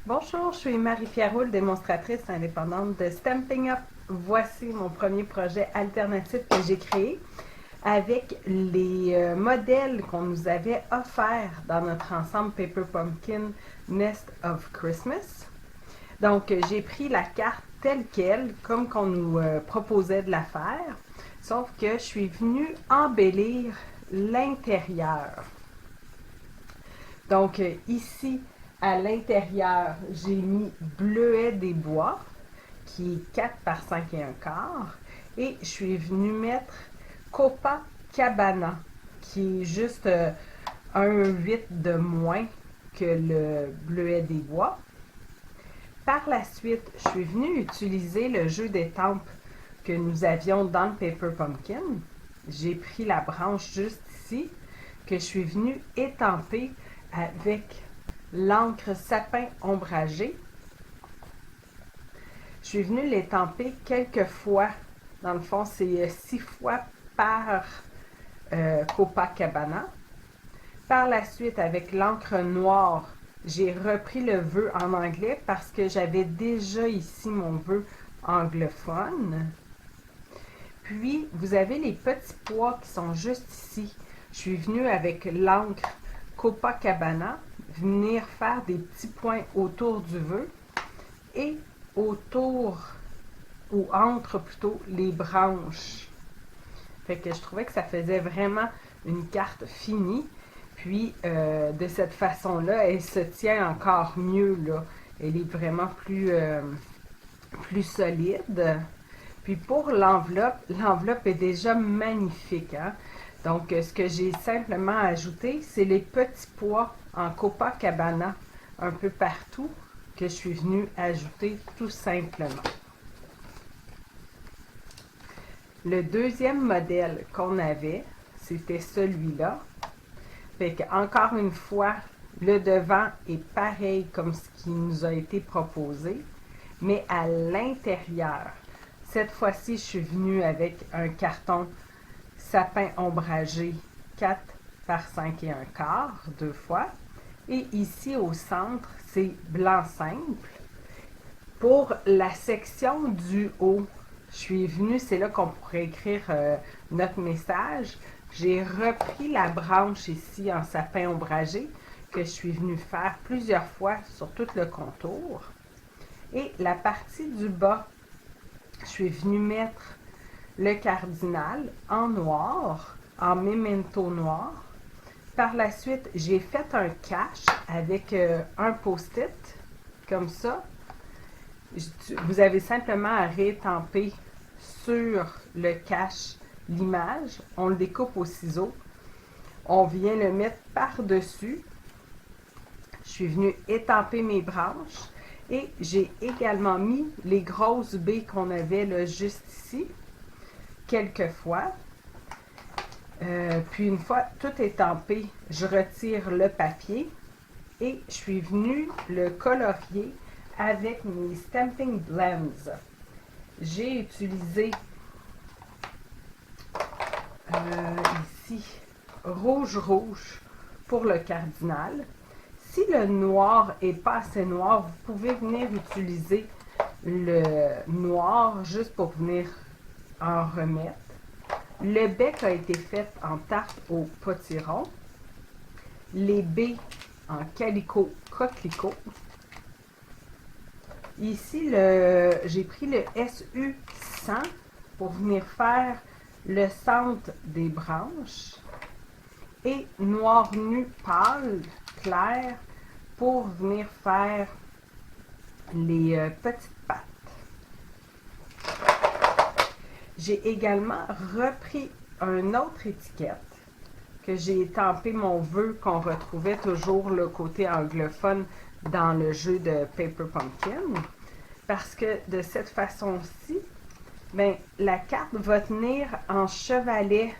Bonjour, je suis Marie-Pierre Roule, démonstratrice indépendante de Stampin' Up. Voici mon premier projet alternatif que j'ai créé avec les modèles qu'on nous avait offerts dans notre ensemble Paper Pumpkin Nest of Christmas. Donc, j'ai pris la carte telle qu'elle, comme qu'on nous proposait de la faire, sauf que je suis venue embellir l'intérieur. Donc, ici, à l'intérieur, j'ai mis Bleuet des Bois, qui est 4 par 5 et un quart. Et je suis venue mettre Copacabana, qui est juste 1,8 de moins que le Bleuet des Bois. Par la suite, je suis venue utiliser le jeu d'étampes que nous avions dans le Paper Pumpkin. J'ai pris la branche juste ici, que je suis venue étamper avec l'encre sapin ombragé. Je suis venue l'étamper quelques fois. Dans le fond, c'est 6 fois par Copacabana. Par la suite, avec l'encre noire, j'ai repris le vœu en anglais parce que j'avais déjà ici mon vœu anglophone. Puis, vous avez les petits pois qui sont juste ici. Je suis venue avec l'encre Copacabana venir faire des petits points autour du vœu et autour ou entre plutôt les branches. Fait que je trouvais que ça faisait vraiment une carte finie. Puis de cette façon-là, elle se tient encore mieux là. Elle est vraiment plus solide. Puis pour l'enveloppe est déjà magnifique, hein? Donc, ce que j'ai simplement ajouté, c'est les petits pois en Copacabana un peu partout que je suis venue ajouter tout simplement. Le deuxième modèle qu'on avait, c'était celui-là. Fait que, encore une fois, le devant est pareil comme ce qui nous a été proposé, mais à l'intérieur. Cette fois-ci, je suis venue avec un carton sapin ombragé 4 par 5 et un quart, 2 fois. Et ici au centre, c'est blanc simple. Pour la section du haut, je suis venue, c'est là qu'on pourrait écrire notre message. J'ai repris la branche ici en sapin ombragé que je suis venue faire plusieurs fois sur tout le contour. Et la partie du bas, je suis venue mettre le cardinal en noir, en memento noir. Par la suite, j'ai fait un cache avec un post-it, comme ça. Vous avez simplement à réétamper sur le cache l'image. On le découpe au ciseau. On vient le mettre par-dessus. Je suis venue étamper mes branches. Et j'ai également mis les grosses baies qu'on avait là, juste ici, quelques fois. Puis une fois tout étampé, je retire le papier et je suis venue le colorier avec mes Stamping Blends. J'ai utilisé ici rouge pour le cardinal. Si le noir n'est pas assez noir, vous pouvez venir utiliser le noir juste pour venir en remettre. Le bec a été fait en tarte au potiron. Les baies en calico coquelicot. Ici, j'ai pris le SU100 pour venir faire le centre des branches. Et noir nu pâle, clair, pour venir faire les petites pattes. J'ai également repris une autre étiquette que j'ai étampé mon vœu qu'on retrouvait toujours le côté anglophone dans le jeu de Paper Pumpkin. Parce que de cette façon-ci, ben, la carte va tenir en chevalet,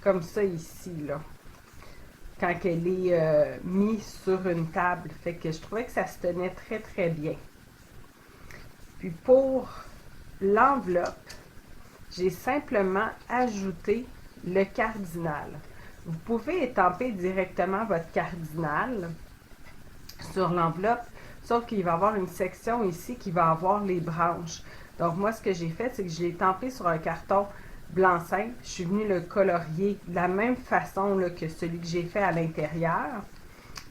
comme ça ici, là, quand elle est mise sur une table. Fait que je trouvais que ça se tenait très, très bien. Puis pour l'enveloppe, j'ai simplement ajouté le cardinal. Vous pouvez étamper directement votre cardinal sur l'enveloppe, sauf qu'il va y avoir une section ici qui va avoir les branches. Donc moi, ce que j'ai fait, c'est que je l'ai tampé sur un carton blanc simple. Je suis venue le colorier de la même façon là, que celui que j'ai fait à l'intérieur.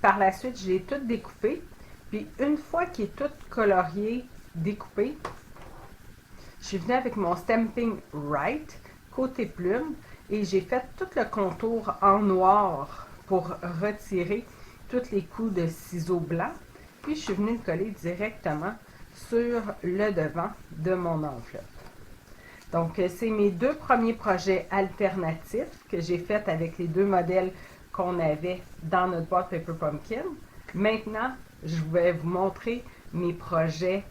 Par la suite, je l'ai tout découpé. Puis une fois qu'il est tout colorié, découpé, je suis venue avec mon Stamping Right, côté plume, et j'ai fait tout le contour en noir pour retirer tous les coups de ciseaux blancs. Puis je suis venue le coller directement sur le devant de mon enveloppe. Donc, c'est mes deux premiers projets alternatifs que j'ai faits avec les deux modèles qu'on avait dans notre boîte Paper Pumpkin. Maintenant, je vais vous montrer mes projets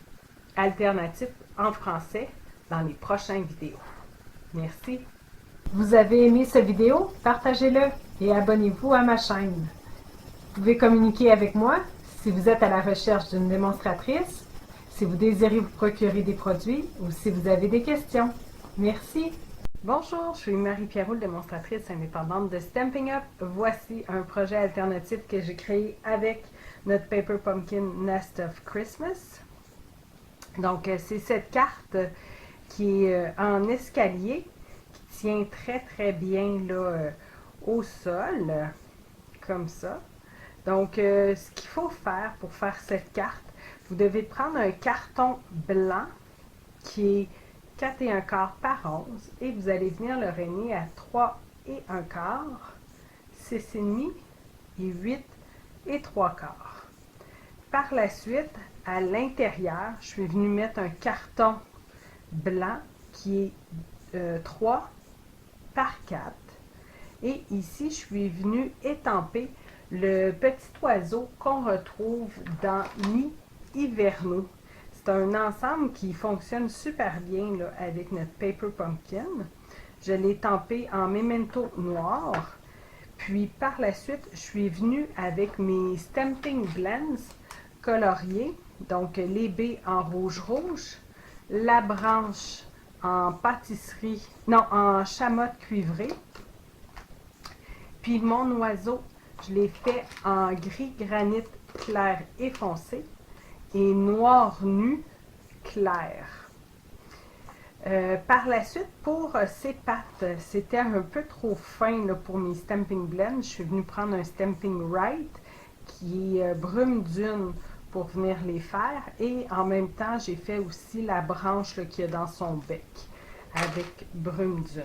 alternatifs en français dans les prochaines vidéos. Merci. Vous avez aimé cette vidéo? Partagez-le et abonnez-vous à ma chaîne. Vous pouvez communiquer avec moi si vous êtes à la recherche d'une démonstratrice, si vous désirez vous procurer des produits ou si vous avez des questions. Merci. Bonjour, je suis Marie-Pierre Roule, démonstratrice indépendante de Stampin' Up. Voici un projet alternatif que j'ai créé avec notre Paper Pumpkin Nest of Christmas. Donc, c'est cette carte qui est en escalier, qui tient très bien là, au sol, comme ça. Donc, ce qu'il faut faire pour faire cette carte, vous devez prendre un carton blanc qui est 4 1/4 par 11 et vous allez venir le régner à 3 1/4, 6,5 et 8 3/4. Par la suite, à l'intérieur, je suis venue mettre un carton blanc qui est 3 par 4 et ici, je suis venue étamper le petit oiseau qu'on retrouve dans Nid hivernaux. C'est un ensemble qui fonctionne super bien là, avec notre Paper Pumpkin. Je l'ai tampé en memento noir. Puis par la suite, je suis venue avec mes Stamping Blends coloriés. Donc les baies en rouge, la branche en pâtisserie, non, en chamotte cuivrée. Puis mon oiseau, je l'ai fait en gris granit clair et foncé et noir nu clair. Par la suite, pour ces pattes, c'était un peu trop fin là, pour mes Stamping Blends. Je suis venue prendre un Stamping Right qui est brume dune pour venir les faire. Et en même temps, j'ai fait aussi la branche qu'il y a dans son bec avec brume dune.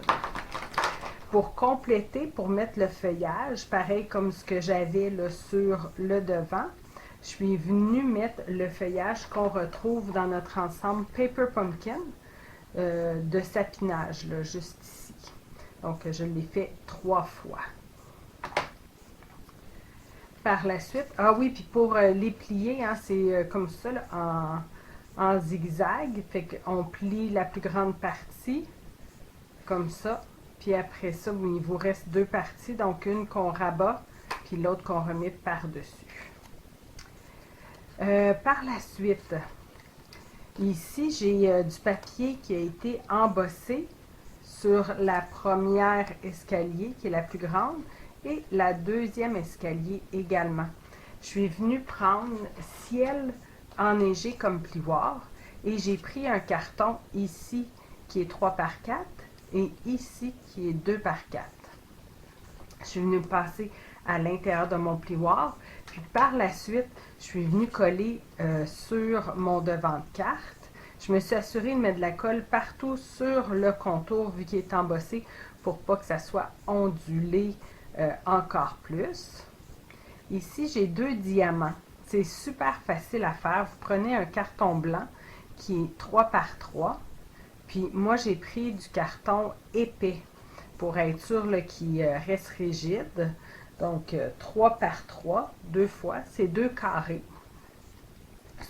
Pour compléter, pour mettre le feuillage, pareil comme ce que j'avais sur le devant, je suis venue mettre le feuillage qu'on retrouve dans notre ensemble Paper Pumpkin de sapinage, là, juste ici. Donc, je l'ai fait 3 fois. Par la suite, ah oui, puis pour les plier, hein, c'est comme ça, là, en zigzag. Fait qu'on plie la plus grande partie, comme ça. Puis après ça, il vous reste 2 parties, donc une qu'on rabat, puis l'autre qu'on remet par-dessus. Par la suite, ici, j'ai du papier qui a été embossé sur la première escalier, qui est la plus grande, et la deuxième escalier également. Je suis venue prendre ciel enneigé comme plioir, et j'ai pris un carton ici qui est 3 par 4, et ici qui est 2 par 4. Je suis venue passer à l'intérieur de mon plioir. Puis par la suite, je suis venue coller sur mon devant de carte. Je me suis assurée de mettre de la colle partout sur le contour vu qu'il est embossé pour pas que ça soit ondulé encore plus. Ici, j'ai 2 diamants. C'est super facile à faire. Vous prenez un carton blanc qui est 3 par 3. Puis moi, j'ai pris du carton épais pour être sûr qu'il reste rigide. Donc, 3 par 3, 2 fois, c'est 2 carrés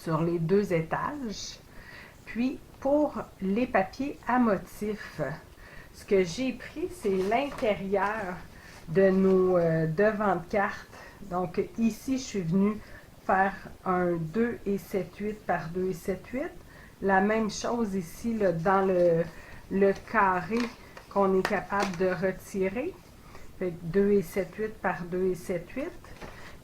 sur les 2 étages. Puis, pour les papiers à motifs, ce que j'ai pris, c'est l'intérieur de nos devants de cartes. Donc, ici, je suis venue faire un 2 et 7/8 par 2 et 7/8. La même chose ici, là, dans le carré qu'on est capable de retirer. Fait 2 et 7/8 par 2 et 7/8.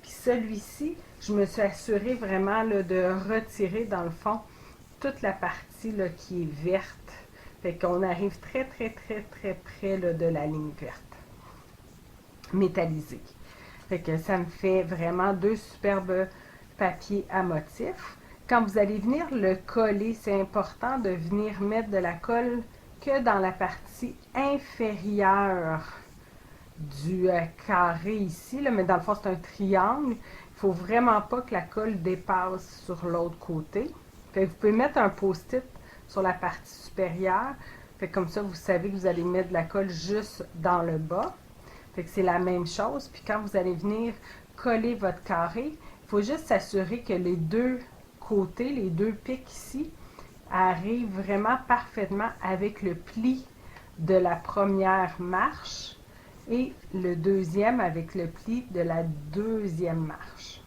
Puis celui-ci, je me suis assurée vraiment là, de retirer dans le fond toute la partie là, qui est verte. Fait qu'on arrive très près là, de la ligne verte métallisée. Fait que ça me fait vraiment deux superbes papiers à motifs. Quand vous allez venir le coller, c'est important de venir mettre de la colle que dans la partie inférieure du carré ici, là, mais dans le fond c'est un triangle. Il faut vraiment pas que la colle dépasse sur l'autre côté. Fait que vous pouvez mettre un post-it sur la partie supérieure. Fait que comme ça, vous savez que vous allez mettre de la colle juste dans le bas. Fait que c'est la même chose. Puis quand vous allez venir coller votre carré, il faut juste s'assurer que les deux côtés, les deux pics ici, arrivent vraiment parfaitement avec le pli de la première marche et le deuxième avec le pli de la deuxième marche.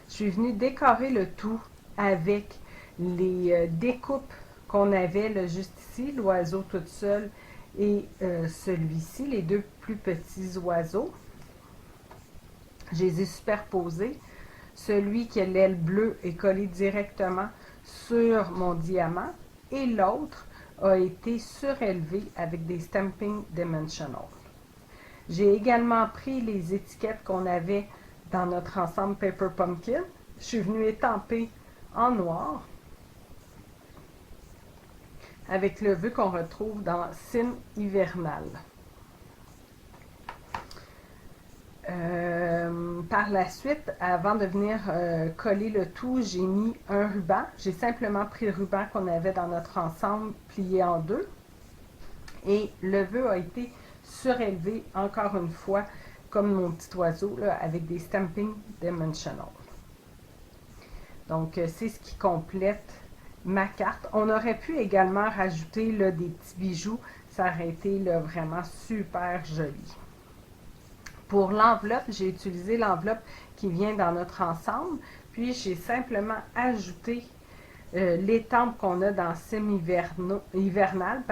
Je suis venue décorer le tout avec les découpes qu'on avait là, juste ici, l'oiseau tout seul et celui-ci, les deux plus petits oiseaux. Je les ai superposés. Celui qui a l'aile bleue est collé directement sur mon diamant et l'autre a été surélevé avec des Stampin' Dimensional. J'ai également pris les étiquettes qu'on avait dans notre ensemble Paper Pumpkin. Je suis venue étamper en noir avec le vœu qu'on retrouve dans Cygne hivernale. Par la suite, avant de venir coller le tout, j'ai mis un ruban. J'ai simplement pris le ruban qu'on avait dans notre ensemble, plié en deux. Et le vœu a été surélevé encore une fois, comme mon petit oiseau, là, avec des Stampin' Dimensional. Donc, c'est ce qui complète ma carte. On aurait pu également rajouter là, des petits bijoux. Ça aurait été là, vraiment super joli. Pour l'enveloppe, j'ai utilisé l'enveloppe qui vient dans notre ensemble. Puis, j'ai simplement ajouté l'étampe qu'on a dans Cygne hivernale.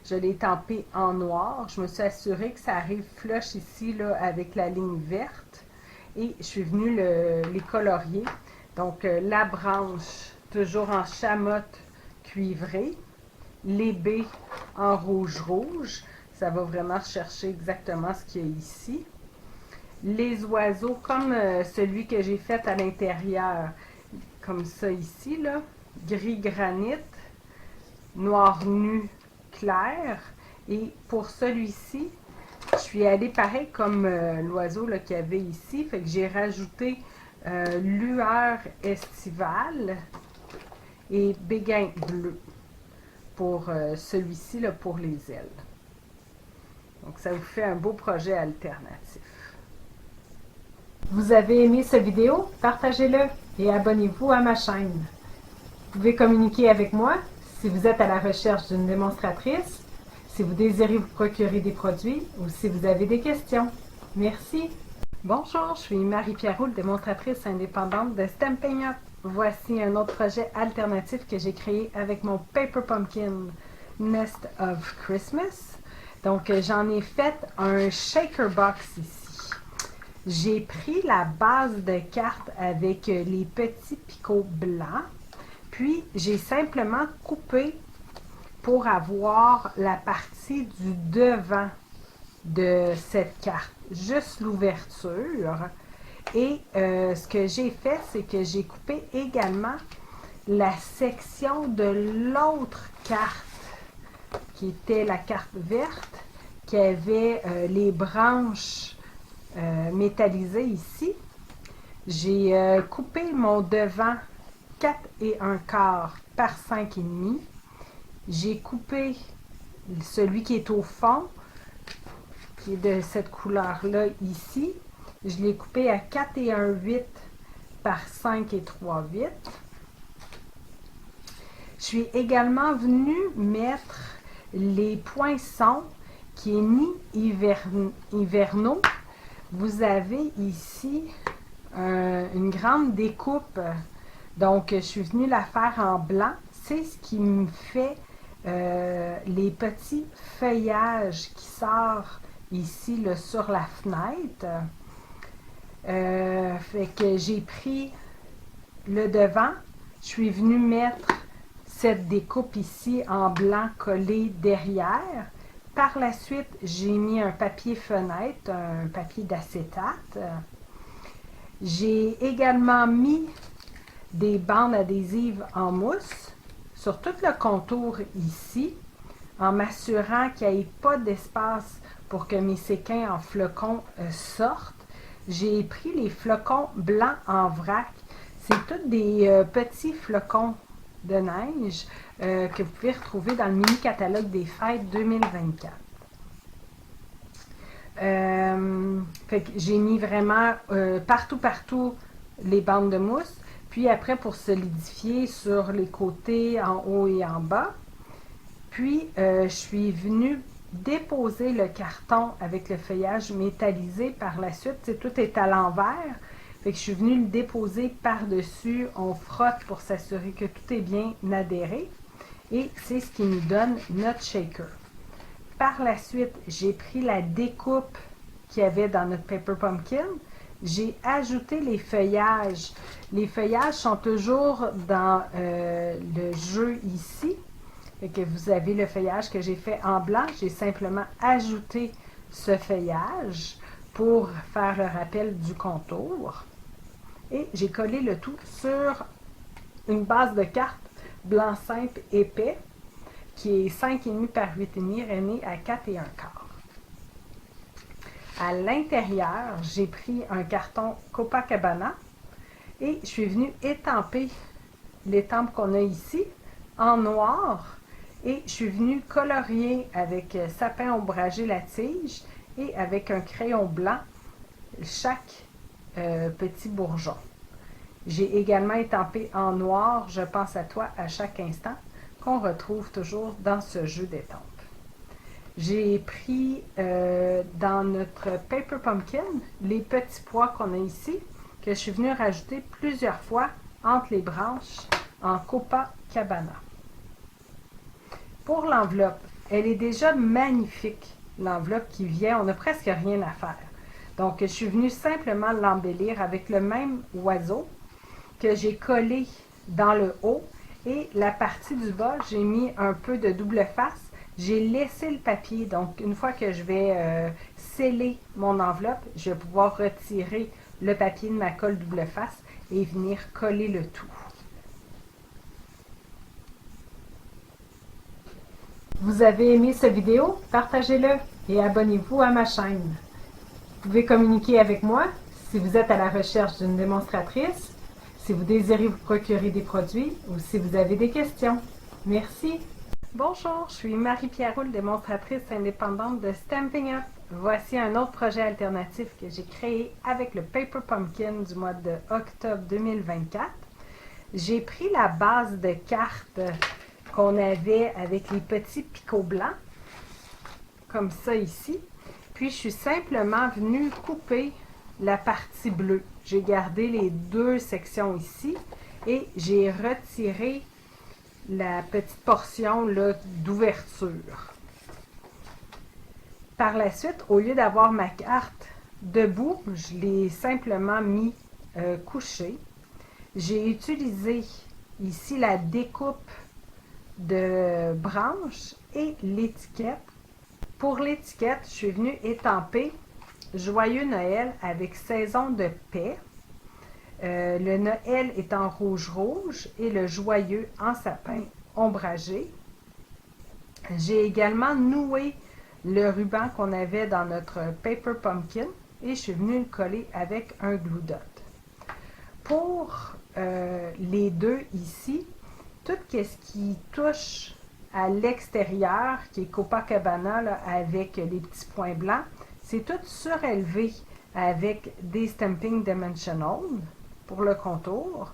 Je l'ai étampé en noir. Je me suis assurée que ça arrive flush ici là, avec la ligne verte. Et je suis venue les colorier. Donc, la branche, toujours en chamotte cuivrée. Les baies en rouge-rouge. Ça va vraiment chercher exactement ce qu'il y a ici. Les oiseaux, comme celui que j'ai fait à l'intérieur, comme ça ici, là, gris granit, noir nu clair. Et pour celui-ci, je suis allée pareil comme l'oiseau qu'il y avait ici. Fait que j'ai rajouté lueur estivale et béguin bleu pour celui-ci, pour les ailes. Donc, ça vous fait un beau projet alternatif. Vous avez aimé cette vidéo? Partagez-le et abonnez-vous à ma chaîne. Vous pouvez communiquer avec moi si vous êtes à la recherche d'une démonstratrice, si vous désirez vous procurer des produits ou si vous avez des questions. Merci! Bonjour, je suis Marie-Pierre Roux, démonstratrice indépendante de Stampin' Up. Voici un autre projet alternatif que j'ai créé avec mon Paper Pumpkin Nest of Christmas. Donc, j'en ai fait un shaker box ici. J'ai pris la base de carte avec les petits picots blancs, puis j'ai simplement coupé pour avoir la partie du devant de cette carte, juste l'ouverture. Et ce que j'ai fait, c'est que j'ai coupé également la section de l'autre carte, qui était la carte verte, qui avait les branches métallisées ici. J'ai coupé mon devant 4 1/4 par 5,5. J'ai coupé celui qui est au fond, qui est de cette couleur-là ici. Je l'ai coupé à 4 1/8 par 5 3/8. Je suis également venue mettre les poinçons qui est ni hivernaux. Vous avez ici une grande découpe. Donc, je suis venue la faire en blanc. C'est ce qui me fait les petits feuillages qui sortent ici là, sur la fenêtre. Fait que j'ai pris le devant, je suis venue mettre cette découpe ici en blanc collé derrière. Par la suite, j'ai mis un papier fenêtre, un papier d'acétate. J'ai également mis des bandes adhésives en mousse sur tout le contour ici, en m'assurant qu'il n'y ait pas d'espace pour que mes séquins en flocons sortent. J'ai pris les flocons blancs en vrac. C'est tous des petits flocons de neige que vous pouvez retrouver dans le mini-catalogue des fêtes 2024. Fait que j'ai mis vraiment partout les bandes de mousse. Puis après, pour solidifier sur les côtés, en haut et en bas. Puis, je suis venue déposer le carton avec le feuillage métallisé par la suite. Tout est à l'envers. Fait que je suis venue le déposer par-dessus. On frotte pour s'assurer que tout est bien adhéré. Et c'est ce qui nous donne notre shaker. Par la suite, j'ai pris la découpe qu'il y avait dans notre Paper Pumpkin. J'ai ajouté les feuillages. Les feuillages sont toujours dans le jeu ici. Fait que vous avez le feuillage que j'ai fait en blanc. J'ai simplement ajouté ce feuillage pour faire le rappel du contour. Et j'ai collé le tout sur une base de carte blanc simple épais qui est 5,5 par 8,5 rainé à 4,25. À l'intérieur, j'ai pris un carton Copacabana et je suis venue étamper l'étampe qu'on a ici en noir et je suis venue colorier avec sapin ombragé la tige et avec un crayon blanc chaque petit bourgeon. J'ai également étampé en noir, je pense à toi à chaque instant, qu'on retrouve toujours dans ce jeu d'étampes. J'ai pris dans notre Paper Pumpkin les petits pois qu'on a ici, que je suis venue rajouter plusieurs fois entre les branches en Copacabana. Pour l'enveloppe, elle est déjà magnifique, l'enveloppe qui vient, on n'a presque rien à faire. Donc, je suis venue simplement l'embellir avec le même oiseau que j'ai collé dans le haut et la partie du bas, j'ai mis un peu de double face. J'ai laissé le papier, donc une fois que je vais sceller mon enveloppe, je vais pouvoir retirer le papier de ma colle double face et venir coller le tout. Vous avez aimé cette vidéo? Partagez-le et abonnez-vous à ma chaîne. Vous pouvez communiquer avec moi si vous êtes à la recherche d'une démonstratrice, si vous désirez vous procurer des produits ou si vous avez des questions. Merci! Bonjour, je suis Marie-Pierre Roule, démonstratrice indépendante de Stampin' Up. Voici un autre projet alternatif que j'ai créé avec le Paper Pumpkin du mois de octobre 2024. J'ai pris la base de cartes qu'on avait avec les petits picots blancs, comme ça ici. Puis je suis simplement venue couper la partie bleue. J'ai gardé les deux sections ici et j'ai retiré la petite portion d'ouverture. Par la suite, au lieu d'avoir ma carte debout, je l'ai simplement mis couchée. J'ai utilisé ici la découpe de branches et l'étiquette. Pour l'étiquette, je suis venue étamper Joyeux Noël avec saison de paix. Le Noël est en rouge et le joyeux en sapin ombragé. J'ai également noué le ruban qu'on avait dans notre Paper Pumpkin et je suis venue le coller avec un glue dot. Pour les deux ici, tout ce qui touche à l'extérieur, qui est Copacabana là, avec les petits points blancs, c'est tout surélevé avec des Stampin' Dimensional pour le contour.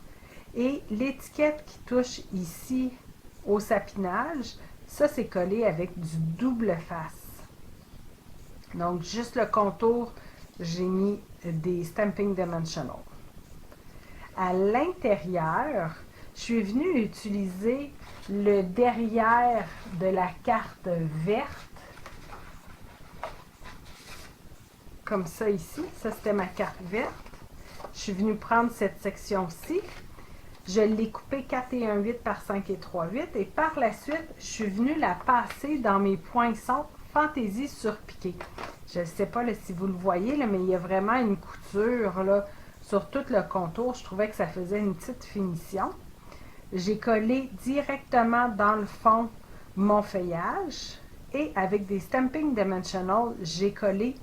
Et l'étiquette qui touche ici au sapinage, ça c'est collé avec du double face. Donc juste le contour, j'ai mis des Stampin' Dimensional. À l'intérieur, je suis venue utiliser le derrière de la carte verte. Comme ça ici, ça c'était ma carte verte. je suis venue prendre cette section-ci. Je l'ai coupée 4 et 1/8 par 5 et 3/8 et par la suite, je suis venue la passer dans mes poinçons Fantaisie surpiqué. Je ne sais pas là, si vous le voyez, là, mais il y a vraiment une couture là, sur tout le contour. Je trouvais que ça faisait une petite finition. J'ai collé directement dans le fond mon feuillage et avec des Stamping Dimensional, j'ai collé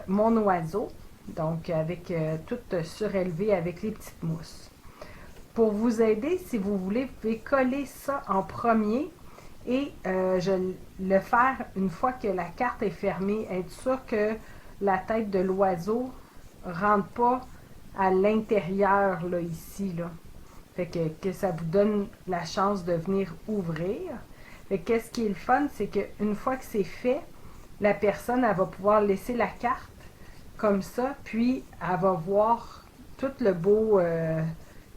mon oiseau, donc avec tout surélevé avec les petites mousses. Pour vous aider, si vous voulez, vous pouvez coller ça en premier et le faire une fois que la carte est fermée, être sûr que la tête de l'oiseau ne rentre pas à l'intérieur, là, ici, là. Fait que ça vous donne la chance de venir ouvrir. Fait que qu'est-ce qui est le fun, c'est qu'une fois que c'est fait, la personne, elle va pouvoir laisser la carte comme ça, puis elle va voir tout le beau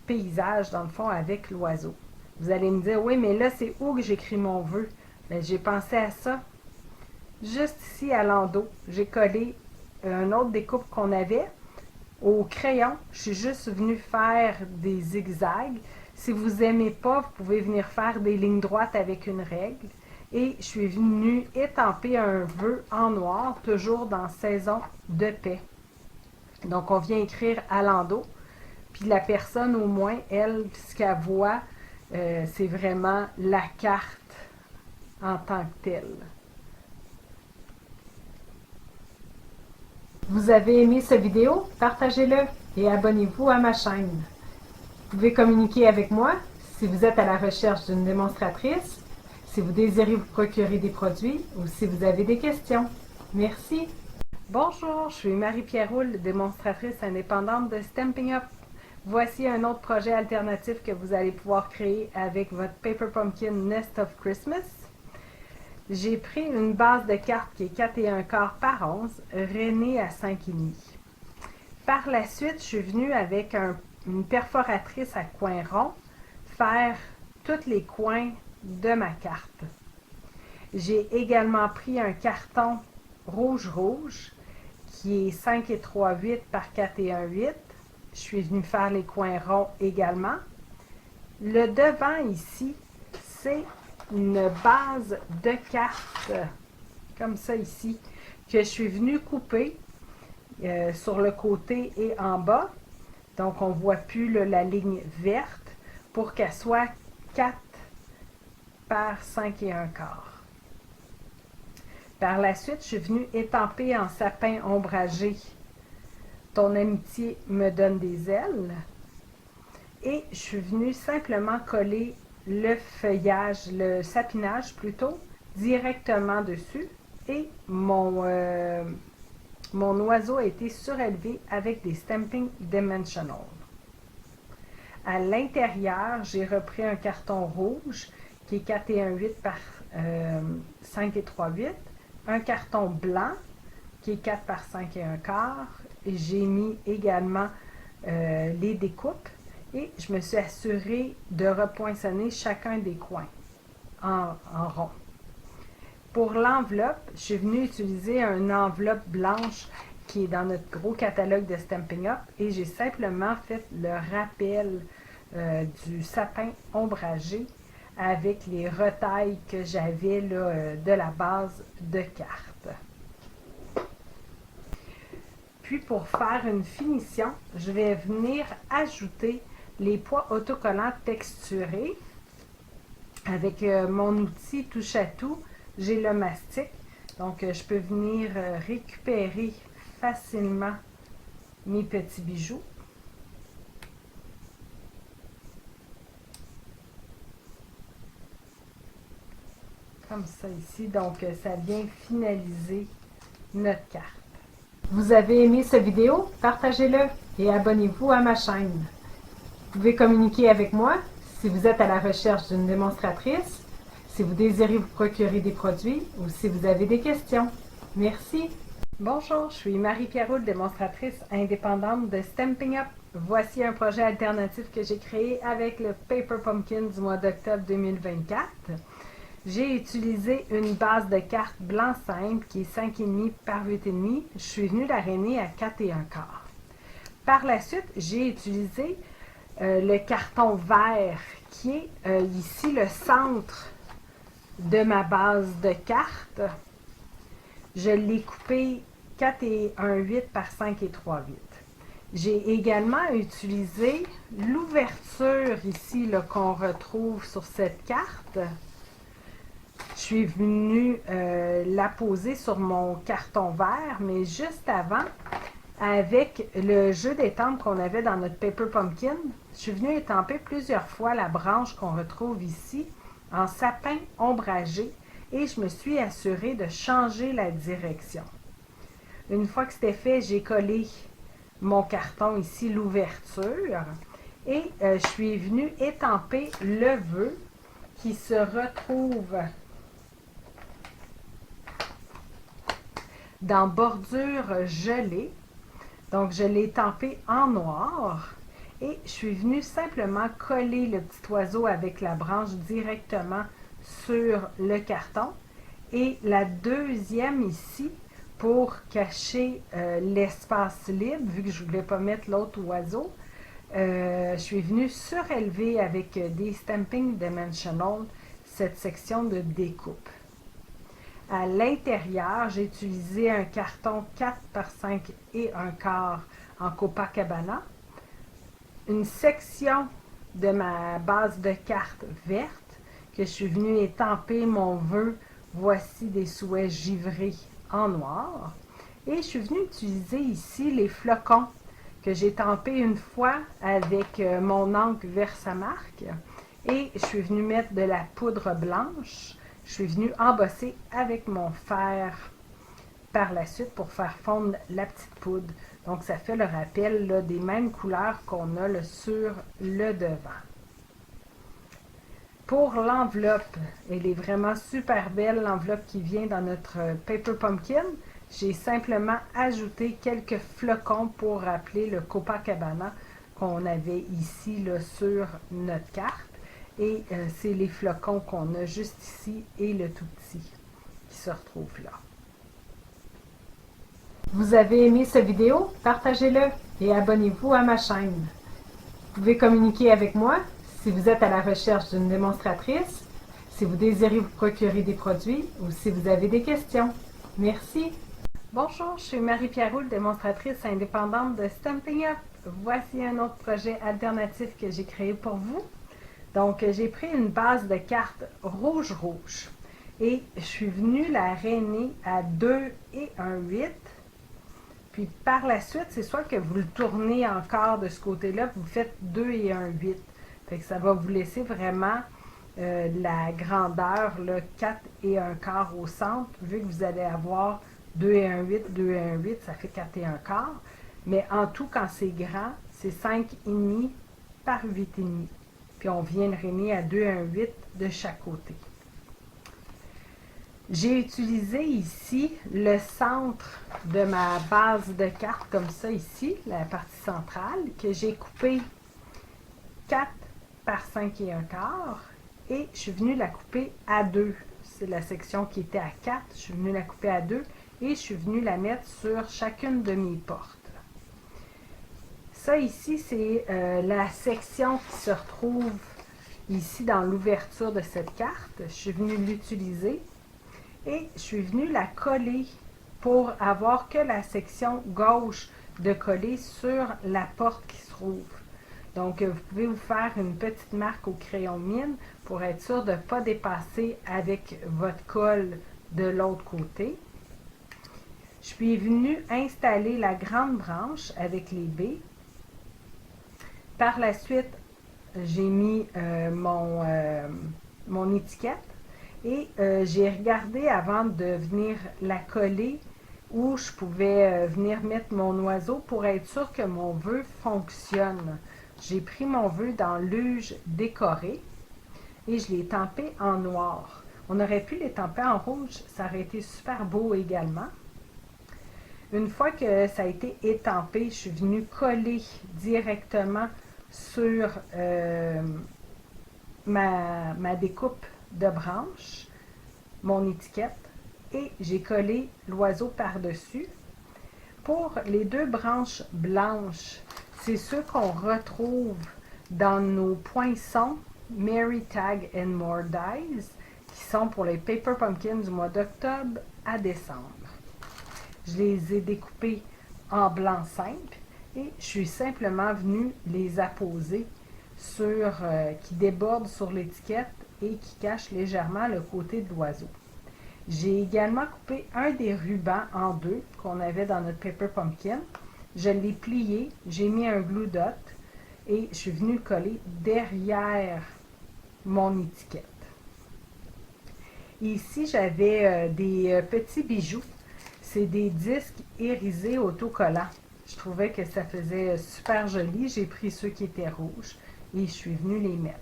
paysage, dans le fond, avec l'oiseau. Vous allez me dire, oui, mais là, c'est où que j'écris mon vœu? Bien, j'ai pensé à ça. Juste ici, à l'endos, j'ai collé une autre découpe qu'on avait. Au crayon, je suis juste venue faire des zigzags. Si vous n'aimez pas, vous pouvez venir faire des lignes droites avec une règle. Et je suis venue étamper un vœu en noir, toujours dans Saison de paix. Donc, on vient écrire à l'endos. Puis la personne, au moins, elle, ce qu'elle voit, c'est vraiment la carte en tant que telle. Vous avez aimé cette vidéo? Partagez-le et abonnez-vous à ma chaîne. Vous pouvez communiquer avec moi si vous êtes à la recherche d'une démonstratrice, si vous désirez vous procurer des produits ou si vous avez des questions. Merci. Bonjour, je suis Marie-Pierre Roule, démonstratrice indépendante de Stampin' Up. Voici un autre projet alternatif que vous allez pouvoir créer avec votre Paper Pumpkin Nest of Christmas. J'ai pris une base de cartes qui est 4 et 1/4 par 11, rainée à 5,5. Par la suite, je suis venue avec une perforatrice à coins ronds faire tous les coins de ma carte. J'ai également pris un carton rouge qui est 5 et 3/8 par 4 et 1/8. Je suis venue faire les coins ronds également. Le devant ici, c'est une base de cartes, comme ça ici, que je suis venue couper sur le côté et en bas. Donc, on ne voit plus là, la ligne verte pour qu'elle soit 4 par 5 et 1/4. Par la suite, je suis venue étamper en sapin ombragé Ton amitié me donne des ailes. Et je suis venue simplement coller le feuillage, le sapinage plutôt, directement dessus. Et mon oiseau a été surélevé avec des Stamping Dimensional. À l'intérieur, j'ai repris un carton rouge qui est 4 et 1/8 par 5 et 3/8, un carton blanc qui est 4 par 5 et 1/4. Et j'ai mis également les découpes et je me suis assurée de repoinçonner chacun des coins en rond. Pour l'enveloppe, je suis venue utiliser une enveloppe blanche qui est dans notre gros catalogue de Stampin' Up et j'ai simplement fait le rappel du sapin ombragé avec les retailles que j'avais de la base de carte. Puis pour faire une finition, je vais venir ajouter les poids autocollants texturés. Avec mon outil touche à tout, j'ai le mastic. Donc je peux venir récupérer facilement mes petits bijoux. Comme ça ici. Donc ça vient finaliser notre carte. Vous avez aimé cette vidéo? Partagez-le et abonnez-vous à ma chaîne. Vous pouvez communiquer avec moi si vous êtes à la recherche d'une démonstratrice, si vous désirez vous procurer des produits ou si vous avez des questions. Merci. Bonjour, je suis Marie-Pierre Roule, démonstratrice indépendante de Stampin' Up. Voici un projet alternatif que j'ai créé avec le Paper Pumpkin du mois d'octobre 2024. J'ai utilisé une base de cartes blanc simple qui est 5,5 par 8,5. Je suis venue la rainer à 4 et 1/4. Par la suite, j'ai utilisé le carton vert qui est ici le centre de ma base de cartes. Je l'ai coupé 4 et 1/8 par 5 et 3/8. J'ai également utilisé l'ouverture ici qu'on retrouve sur cette carte. Je suis venue la poser sur mon carton vert, mais juste avant, avec le jeu d'étampe qu'on avait dans notre Paper Pumpkin, je suis venue étamper plusieurs fois la branche qu'on retrouve ici en sapin ombragé et je me suis assurée de changer la direction. Une fois que c'était fait, j'ai collé mon carton ici, l'ouverture, et je suis venue étamper le vœu qui se retrouve dans bordure gelée. Donc, je l'ai étampé en noir et je suis venue simplement coller le petit oiseau avec la branche directement sur le carton. Et la deuxième ici, pour cacher l'espace libre, vu que je ne voulais pas mettre l'autre oiseau, je suis venue surélever avec des Stamping Dimensional cette section de découpe. À l'intérieur, j'ai utilisé un carton 4 par 5 et un quart en Copacabana, une section de ma base de cartes verte que je suis venue étamper mon vœu voici des souhaits givrés en noir. Et je suis venue utiliser ici les flocons que j'ai tampés une fois avec mon encre Versamark. Et je suis venue mettre de la poudre blanche. Je suis venue embosser avec mon fer par la suite pour faire fondre la petite poudre. Donc, ça fait le rappel là, des mêmes couleurs qu'on a là, sur le devant. Pour l'enveloppe, elle est vraiment super belle, l'enveloppe qui vient dans notre Paper Pumpkin. J'ai simplement ajouté quelques flocons pour rappeler le Copacabana qu'on avait ici là, sur notre carte. Et c'est les flocons qu'on a juste ici et le tout petit qui se retrouve là. Vous avez aimé cette vidéo? Partagez-le et abonnez-vous à ma chaîne. Vous pouvez communiquer avec moi si vous êtes à la recherche d'une démonstratrice, si vous désirez vous procurer des produits ou si vous avez des questions. Merci. Bonjour, je suis Marie-Pierre Roux, démonstratrice indépendante de Stampin' Up. Voici un autre projet alternatif que j'ai créé pour vous. Donc, j'ai pris une base de cartes rouge-rouge et je suis venue la rainer à 2 et 1/8. Puis par la suite, c'est soit que vous le tournez encore de ce côté-là, vous faites 2 et 1/8. Fait que ça va vous laisser vraiment la grandeur, là, 4 et 1/4 au centre, vu que vous allez avoir 2 et 1/8, 2 et 1/8, ça fait 4 et 1/4. Mais en tout, quand c'est grand, c'est 5,5 par 8,5. Puis on vient le rainer à 2 et 1/8 de chaque côté. J'ai utilisé ici le centre de ma base de cartes comme ça ici, la partie centrale, que j'ai coupé 4 par 5 et 1/4 et je suis venue la couper à 2. C'est la section qui était à 4, je suis venue la couper à 2 et je suis venue la mettre sur chacune de mes portes. Ça ici, c'est la section qui se retrouve ici dans l'ouverture de cette carte. Je suis venue l'utiliser et je suis venue la coller pour avoir que la section gauche de coller sur la porte qui se trouve. Donc, vous pouvez vous faire une petite marque au crayon mine pour être sûr de ne pas dépasser avec votre colle de l'autre côté. Je suis venue installer la grande branche avec les baies. Par la suite, j'ai mis mon étiquette et j'ai regardé avant de venir la coller où je pouvais venir mettre mon oiseau pour être sûr que mon vœu fonctionne. J'ai pris mon vœu dans luge décoré et je l'ai étampé en noir. On aurait pu l'étamper en rouge, ça aurait été super beau également. Une fois que ça a été étampé, je suis venue coller directement sur ma découpe de branche, mon étiquette, et j'ai collé l'oiseau par-dessus. Pour les deux branches blanches, c'est ceux qu'on retrouve dans nos poinçons Mary Tag and More Dies, qui sont pour les Paper Pumpkins du mois d'octobre à décembre. Je les ai découpés en blanc simple et je suis simplement venue les apposer qui débordent sur l'étiquette et qui cachent légèrement le côté de l'oiseau. J'ai également coupé un des rubans en deux qu'on avait dans notre Paper Pumpkin. Je l'ai plié, j'ai mis un glue dot et je suis venue le coller derrière mon étiquette. Ici, j'avais des petits bijoux. C'est des disques irisés autocollants. Je trouvais que ça faisait super joli. J'ai pris ceux qui étaient rouges et je suis venue les mettre.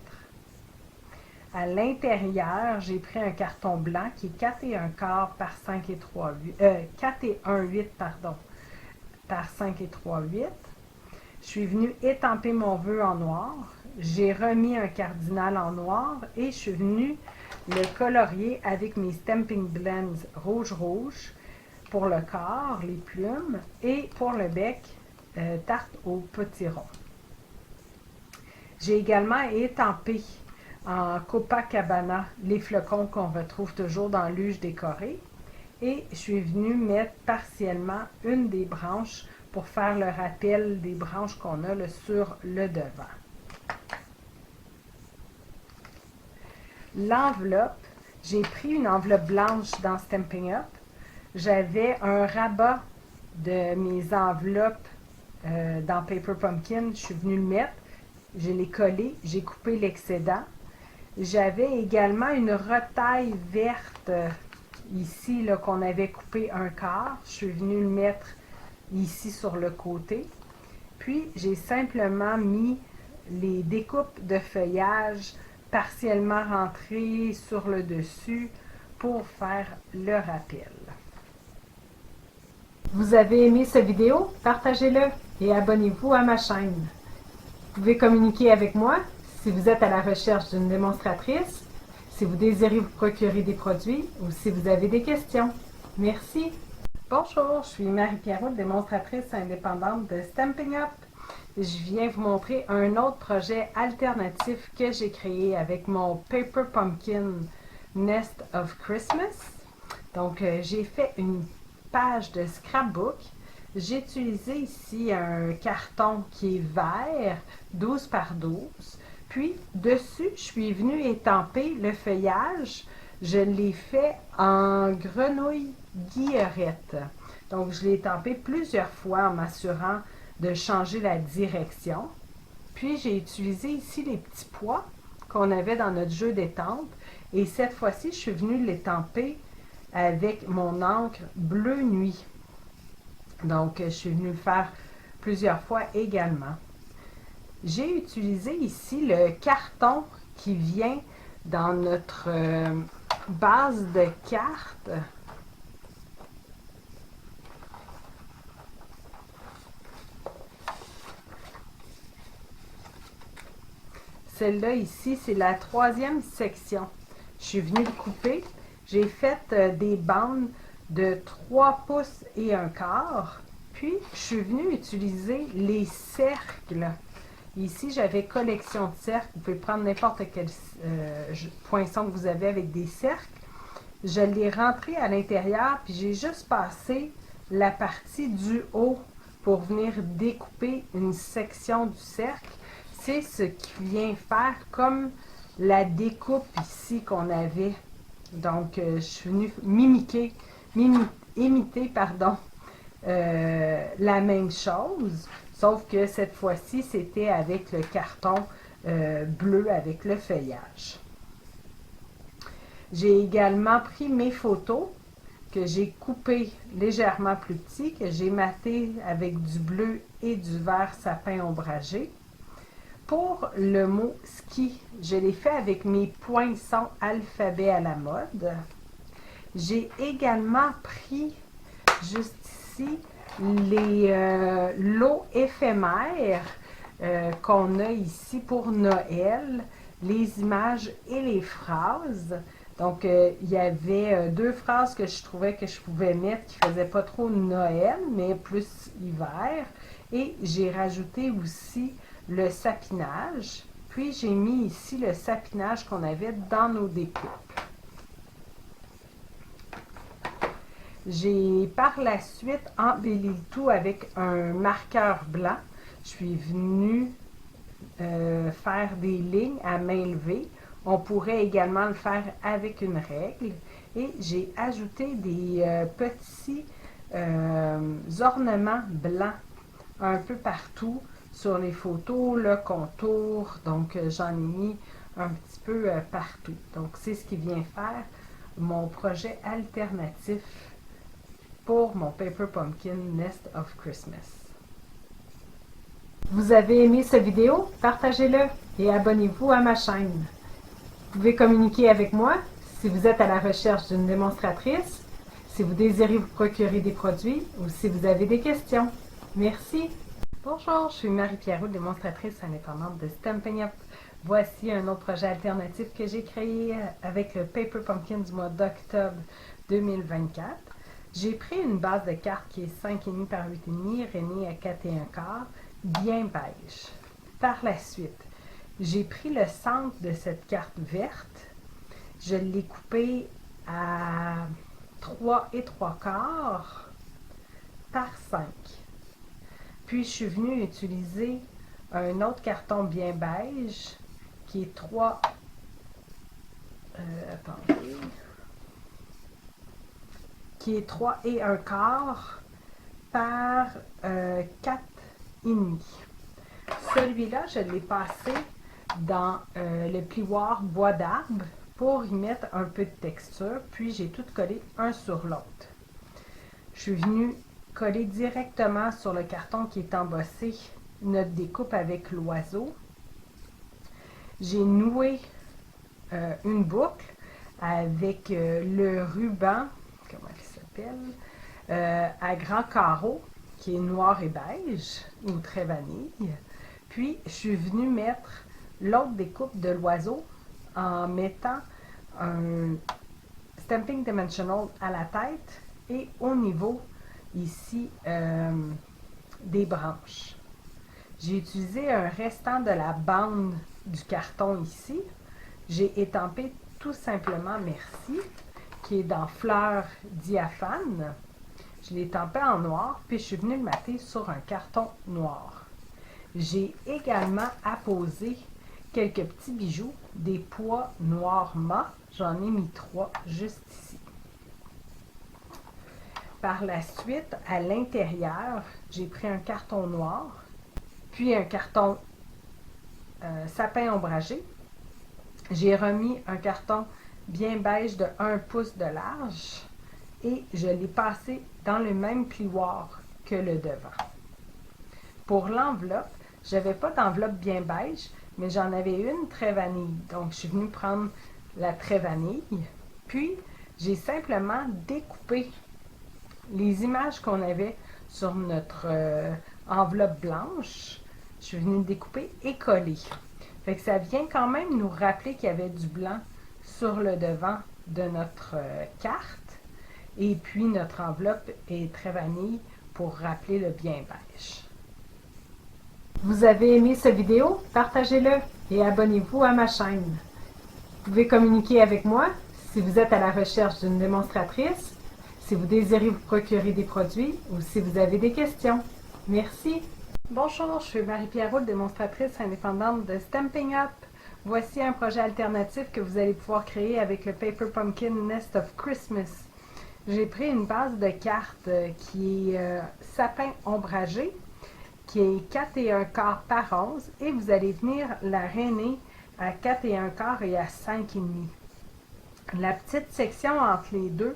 À l'intérieur, j'ai pris un carton blanc qui est 4 et 1 quart par 5 et 3 8, 4 et 1 8 pardon, par 5 et 3 8. Je suis venue étamper mon vœu en noir. J'ai remis un cardinal en noir et je suis venue le colorier avec mes Stampin' Blends rouge-rouge pour le corps, les plumes, et pour le bec, tarte au potiron. J'ai également étampé en Copacabana les flocons qu'on retrouve toujours dans luge décorée et je suis venue mettre partiellement une des branches pour faire le rappel des branches qu'on a sur le devant. L'enveloppe, j'ai pris une enveloppe blanche dans Stampin' Up. J'avais un rabat de mes enveloppes dans Paper Pumpkin. Je suis venue le mettre. Je l'ai collé. J'ai coupé l'excédent. J'avais également une retaille verte ici qu'on avait coupé un quart. Je suis venue le mettre ici sur le côté. Puis, j'ai simplement mis les découpes de feuillage partiellement rentrées sur le dessus pour faire le rappel. Vous avez aimé cette vidéo? Partagez-le et abonnez-vous à ma chaîne. Vous pouvez communiquer avec moi si vous êtes à la recherche d'une démonstratrice, si vous désirez vous procurer des produits ou si vous avez des questions. Merci! Bonjour, je suis Marie-Pierrot, démonstratrice indépendante de Stampin' Up. Je viens vous montrer un autre projet alternatif que j'ai créé avec mon Paper Pumpkin Nest of Christmas. Donc, j'ai fait une page de scrapbook. J'ai utilisé ici un carton qui est vert, 12 par 12. Puis, dessus, je suis venue étamper le feuillage. Je l'ai fait en grenouille guillerette. Donc, je l'ai étampé plusieurs fois en m'assurant de changer la direction. Puis, j'ai utilisé ici les petits pois qu'on avait dans notre jeu d'étampe. Et cette fois-ci, je suis venue l'étamper avec mon encre bleu nuit. Donc, je suis venue le faire plusieurs fois également. J'ai utilisé ici le carton qui vient dans notre base de cartes. Celle-là ici, c'est la 3e section. Je suis venue le couper. J'ai fait des bandes de 3 pouces et un quart. Puis, je suis venue utiliser les cercles. Ici, j'avais collection de cercles. Vous pouvez prendre n'importe quel poinçon que vous avez avec des cercles. Je l'ai rentré à l'intérieur, puis j'ai juste passé la partie du haut pour venir découper une section du cercle. C'est ce qui vient faire comme la découpe ici qu'on avait. Donc, je suis venue imiter la même chose, sauf que cette fois-ci, c'était avec le carton bleu avec le feuillage. J'ai également pris mes photos que j'ai coupées légèrement plus petits, que j'ai maté avec du bleu et du vert sapin ombragé. Pour le mot ski, je l'ai fait avec mes poinçons alphabet à la mode. J'ai également pris juste ici les lots éphémères qu'on a ici pour Noël, les images et les phrases. Donc, il y avait deux phrases que je trouvais que je pouvais mettre qui ne faisaient pas trop Noël, mais plus hiver. Et j'ai rajouté aussi le sapinage. Puis, j'ai mis ici le sapinage qu'on avait dans nos découpes. J'ai par la suite embelli le tout avec un marqueur blanc. Je suis venue faire des lignes à main levée. On pourrait également le faire avec une règle. Et j'ai ajouté des petits ornements blancs un peu partout sur les photos, le contour. Donc, j'en ai mis un petit peu partout. Donc, c'est ce qui vient faire mon projet alternatif pour mon Paper Pumpkin Nest of Christmas. Vous avez aimé cette vidéo? Partagez-le et abonnez-vous à ma chaîne. Vous pouvez communiquer avec moi si vous êtes à la recherche d'une démonstratrice, si vous désirez vous procurer des produits ou si vous avez des questions. Merci! Bonjour, je suis Marie-Pierrot, démonstratrice indépendante de Stampin' Up. Voici un autre projet alternatif que j'ai créé avec le Paper Pumpkin du mois d'octobre 2024. J'ai pris une base de cartes qui est 5,5 par 8,5, rainée à 4,25, bien beige. Par la suite, j'ai pris le centre de cette carte verte, je l'ai coupé à 3,75 par 5. Puis je suis venue utiliser un autre carton bien beige qui est 3 attendez, qui est 3,25 par 4,5. Celui-là, je l'ai passé dans le plioir bois d'arbre pour y mettre un peu de texture, puis j'ai tout collé un sur l'autre. Je suis venue coller directement sur le carton qui est embossé notre découpe avec l'oiseau. J'ai noué une boucle avec le ruban, comment il s'appelle, à grands carreaux, qui est noir et beige, ou très vanille. Puis, je suis venue mettre l'autre découpe de l'oiseau en mettant un Stamping Dimensional à la tête et au niveau, ici, des branches. J'ai utilisé un restant de la bande du carton ici. J'ai étampé tout simplement Merci, qui est dans Fleurs diaphane. Je l'ai étampé en noir, puis je suis venue le mater sur un carton noir. J'ai également apposé quelques petits bijoux, des pois noirs mat. J'en ai mis 3 juste ici. Par la suite, à l'intérieur, j'ai pris un carton noir, puis un carton sapin ombragé. J'ai remis un carton bien beige de 1 pouce de large et je l'ai passé dans le même plioir que le devant. Pour l'enveloppe, je n'avais pas d'enveloppe bien beige, mais j'en avais une très vanille. Donc, je suis venue prendre la très vanille, puis j'ai simplement découpé les images qu'on avait sur notre enveloppe blanche. Je suis venue découper et coller. Fait que ça vient quand même nous rappeler qu'il y avait du blanc sur le devant de notre carte. Et puis notre enveloppe est très vanille pour rappeler le bien beige. Vous avez aimé cette vidéo? Partagez-le et abonnez-vous à ma chaîne. Vous pouvez communiquer avec moi si vous êtes à la recherche d'une démonstratrice, si vous désirez vous procurer des produits ou si vous avez des questions. Merci! Bonjour, je suis Marie-Pierrot, démonstratrice indépendante de Stampin' Up. Voici un projet alternatif que vous allez pouvoir créer avec le Paper Pumpkin Nest of Christmas. J'ai pris une base de cartes qui est sapin ombragé, qui est 4,25 par 11, et vous allez venir la rainer à 4,25 et à 5,5. La petite section entre les deux,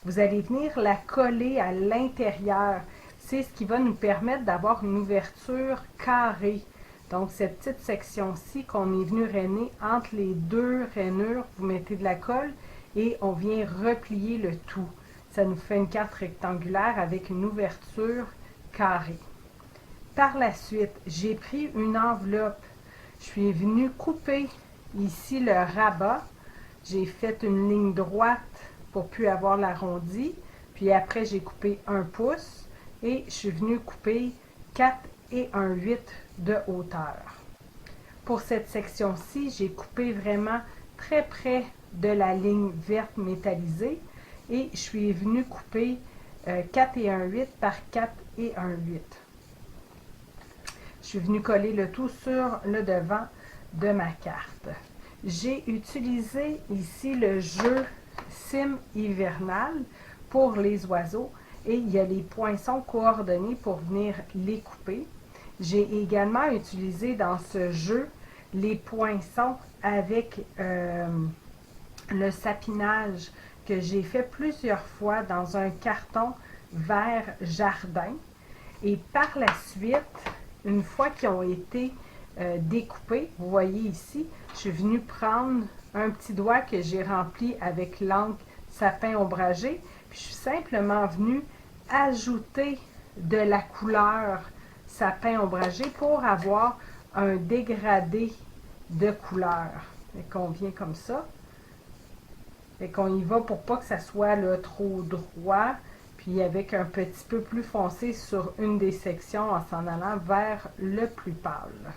vous allez venir la coller à l'intérieur. C'est ce qui va nous permettre d'avoir une ouverture carrée. Donc, cette petite section-ci qu'on est venu rainer, entre les deux rainures, vous mettez de la colle et on vient replier le tout. Ça nous fait une carte rectangulaire avec une ouverture carrée. Par la suite, j'ai pris une enveloppe. Je suis venue couper ici le rabat j'ai fait une ligne droite pour plus avoir l'arrondi. Puis après, j'ai coupé 1 pouce et je suis venue couper 4 et 1/8 de hauteur. Pour cette section-ci, j'ai coupé vraiment très près de la ligne verte métallisée et je suis venue couper 4 et 1/8 par 4 et 1/8. Je suis venue coller le tout sur le devant de ma carte. J'ai utilisé ici le jeu Sim hivernal pour les oiseaux et il y a les poinçons coordonnés pour venir les couper. J'ai également utilisé dans ce jeu les poinçons avec le sapinage que j'ai fait plusieurs fois dans un carton vert jardin. Et par la suite, une fois qu'ils ont été découpés, vous voyez ici, je suis venue prendre un petit doigt que j'ai rempli avec l'encre sapin ombragé, puis je suis simplement venue ajouter de la couleur sapin ombragé pour avoir un dégradé de couleur. Et qu'on vient comme ça. Et qu'on y va pour pas que ça soit là, trop droit, puis avec un petit peu plus foncé sur une des sections en s'en allant vers le plus pâle.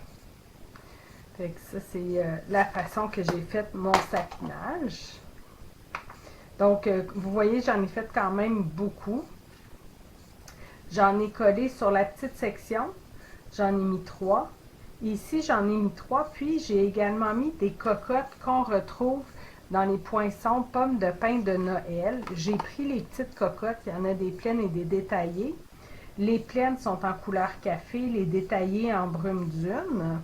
Fait que ça, c'est la façon que j'ai fait mon sapinage. Donc, vous voyez, j'en ai fait quand même beaucoup. J'en ai collé sur la petite section. J'en ai mis 3. Ici, j'en ai mis 3. Puis, j'ai également mis des cocottes qu'on retrouve dans les poinçons pommes de pin de Noël. J'ai pris les petites cocottes. Il y en a des pleines et des détaillées. Les pleines sont en couleur café, les détaillées en brume dune.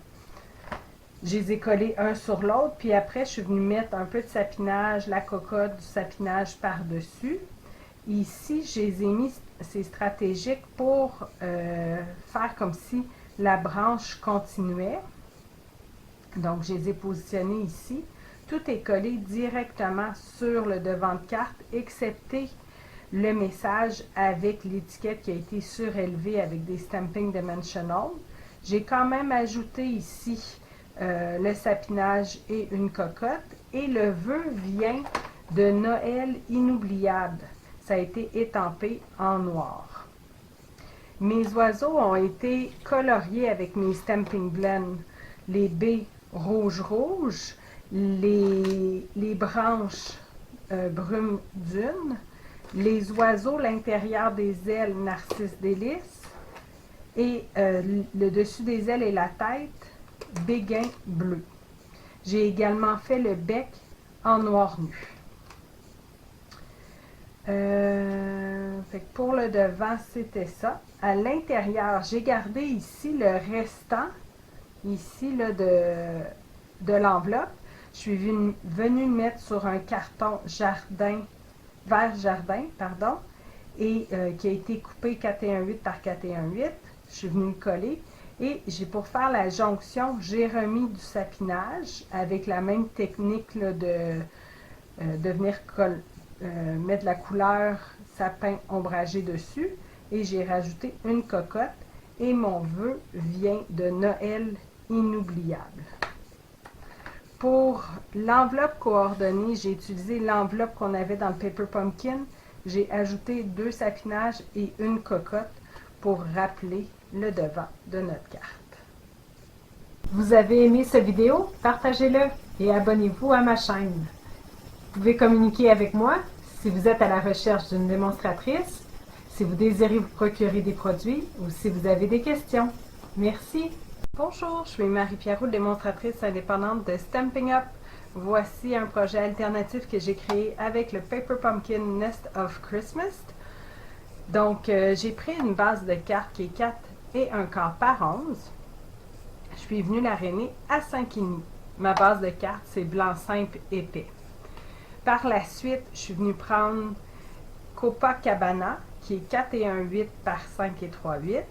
Je les ai collés un sur l'autre, puis après, je suis venue mettre un peu de sapinage, la cocotte, du sapinage par-dessus. Ici, je les ai mis, c'est stratégique pour faire comme si la branche continuait. Donc, je les ai positionnés ici. Tout est collé directement sur le devant de carte, excepté le message avec l'étiquette qui a été surélevée avec des Stamping Dimensional. J'ai quand même ajouté ici le sapinage et une cocotte. Et le vœu vient de Noël inoubliable. Ça a été étampé en noir. Mes oiseaux ont été coloriés avec mes Stamping Blend. Les baies rouge-rouge, les branches brume dune, les oiseaux, l'intérieur des ailes narcisse délice et le dessus des ailes et la tête béguin bleu. J'ai également fait le bec en noir nu. Fait que pour le devant, c'était ça. À l'intérieur, j'ai gardé ici le restant ici là, de l'enveloppe. Je suis venue mettre sur un carton vert jardin, pardon, et qui a été coupé 4 et 1/8 par 4 et 1/8. Je suis venue le coller. Et pour faire la jonction, j'ai remis du sapinage avec la même technique là, de venir mettre de la couleur sapin ombragé dessus. Et j'ai rajouté une cocotte. Et mon vœu vient de Noël inoubliable. Pour l'enveloppe coordonnée, j'ai utilisé l'enveloppe qu'on avait dans le Paper Pumpkin. J'ai ajouté 2 sapinages et une cocotte pour rappeler le devant de notre carte. Vous avez aimé cette vidéo? Partagez-le et abonnez-vous à ma chaîne. Vous pouvez communiquer avec moi si vous êtes à la recherche d'une démonstratrice, si vous désirez vous procurer des produits ou si vous avez des questions. Merci! Bonjour, je suis Marie-Pierre Roux, démonstratrice indépendante de Stampin' Up. Voici un projet alternatif que j'ai créé avec le Paper Pumpkin Nest of Christmas. Donc, j'ai pris une base de cartes qui est 4 et 1/4 par 11. Je suis venue l'aréner à 5,5. Ma base de cartes, c'est blanc simple épais. Par la suite, je suis venue prendre Copacabana, qui est 4 et 1/8 par 5 et 3/8.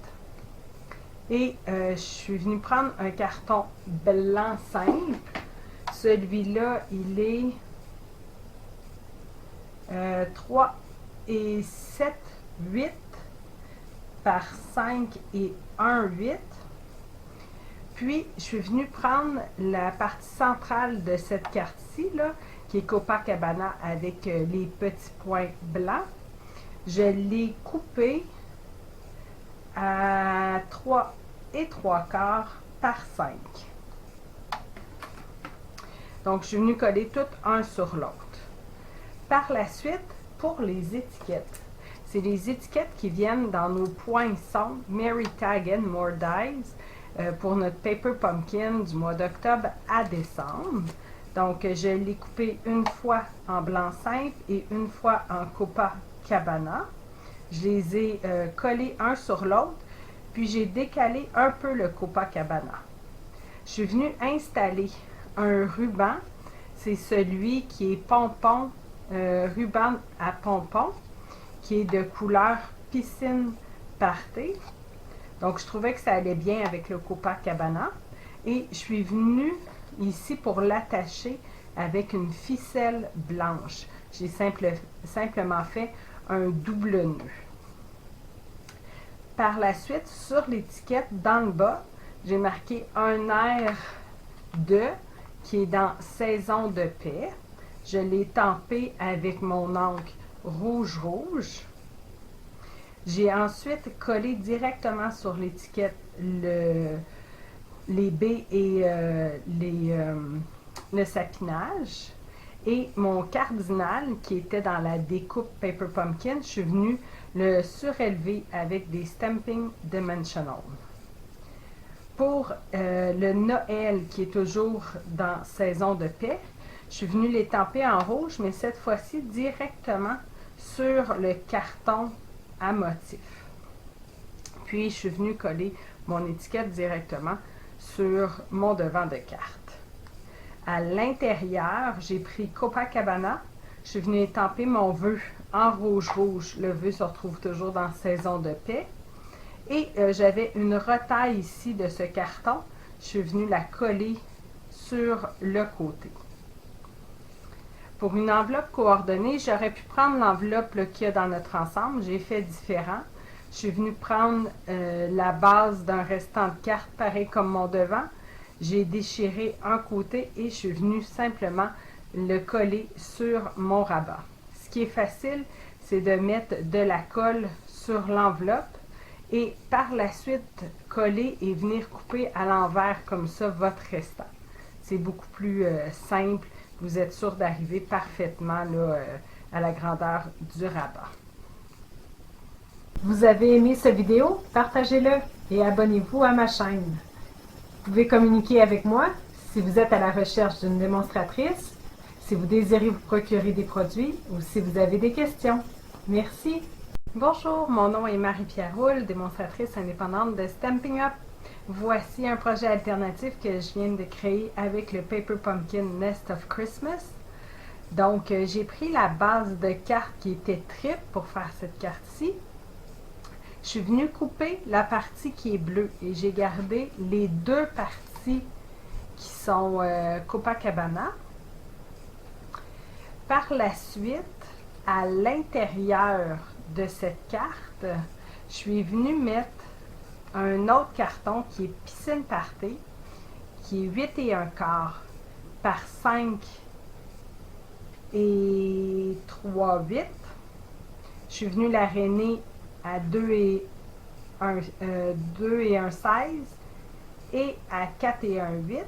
Et je suis venue prendre un carton blanc simple. Celui-là, il est 3 et 7/8 par 5 et 1/8. Puis, je suis venue prendre la partie centrale de cette carte-ci, là, qui est Copacabana avec les petits points blancs. Je l'ai coupé à 3 3/4 par 5. Donc, je suis venue coller tout un sur l'autre. Par la suite, pour les étiquettes, c'est les étiquettes qui viennent dans nos poinçons Mary Taggin More Dies pour notre Paper Pumpkin du mois d'octobre à décembre. Donc, je l'ai coupé une fois en blanc simple et une fois en Copacabana. Je les ai collés un sur l'autre, puis j'ai décalé un peu le Copacabana. Je suis venue installer un ruban. C'est celui qui est pompon, ruban à pompon, qui est de couleur piscine party. Donc, je trouvais que ça allait bien avec le Copacabana. Et je suis venue ici pour l'attacher avec une ficelle blanche. J'ai simplement fait un double nœud. Par la suite, sur l'étiquette, dans le bas, j'ai marqué un air de, qui est dans Saison de paix. Je l'ai tampé avec mon encre rouge. J'ai ensuite collé directement sur l'étiquette les baies et le sapinage. Et mon cardinal, qui était dans la découpe Paper Pumpkin, je suis venue le surélever avec des Stamping Dimensional. Pour le Noël, qui est toujours dans Saison de paix, je suis venue les tamper en rouge, mais cette fois-ci directement sur le carton à motif. Puis, je suis venue coller mon étiquette directement sur mon devant de carte. À l'intérieur, j'ai pris Copacabana. Je suis venue étamper mon vœu en rouge. Le vœu se retrouve toujours dans Saison de paix. Et j'avais une retaille ici de ce carton. Je suis venue la coller sur le côté. Pour une enveloppe coordonnée, j'aurais pu prendre l'enveloppe qu'il y a dans notre ensemble. J'ai fait différent. Je suis venue prendre la base d'un restant de carte, pareil comme mon devant. J'ai déchiré un côté et je suis venue simplement le coller sur mon rabat. Ce qui est facile, c'est de mettre de la colle sur l'enveloppe et par la suite coller et venir couper à l'envers comme ça votre restant. C'est beaucoup plus simple. Vous êtes sûr d'arriver parfaitement là, à la grandeur du rabat. Vous avez aimé cette vidéo? Partagez-le et abonnez-vous à ma chaîne. Vous pouvez communiquer avec moi si vous êtes à la recherche d'une démonstratrice, si vous désirez vous procurer des produits ou si vous avez des questions. Merci! Bonjour, mon nom est Marie-Pierre Roule, démonstratrice indépendante de Stampin' Up! Voici un projet alternatif que je viens de créer avec le Paper Pumpkin Nest of Christmas. Donc, j'ai pris la base de carte qui était triple pour faire cette carte-ci. Je suis venue couper la partie qui est bleue et j'ai gardé les deux parties qui sont Copacabana. Par la suite, à l'intérieur de cette carte, je suis venue mettre un autre carton qui est Piscine Party, qui est 8 1/4 par 5 et 3/8. Je suis venue l'aréner à 2 et 1/16 et à 4 et 1/8.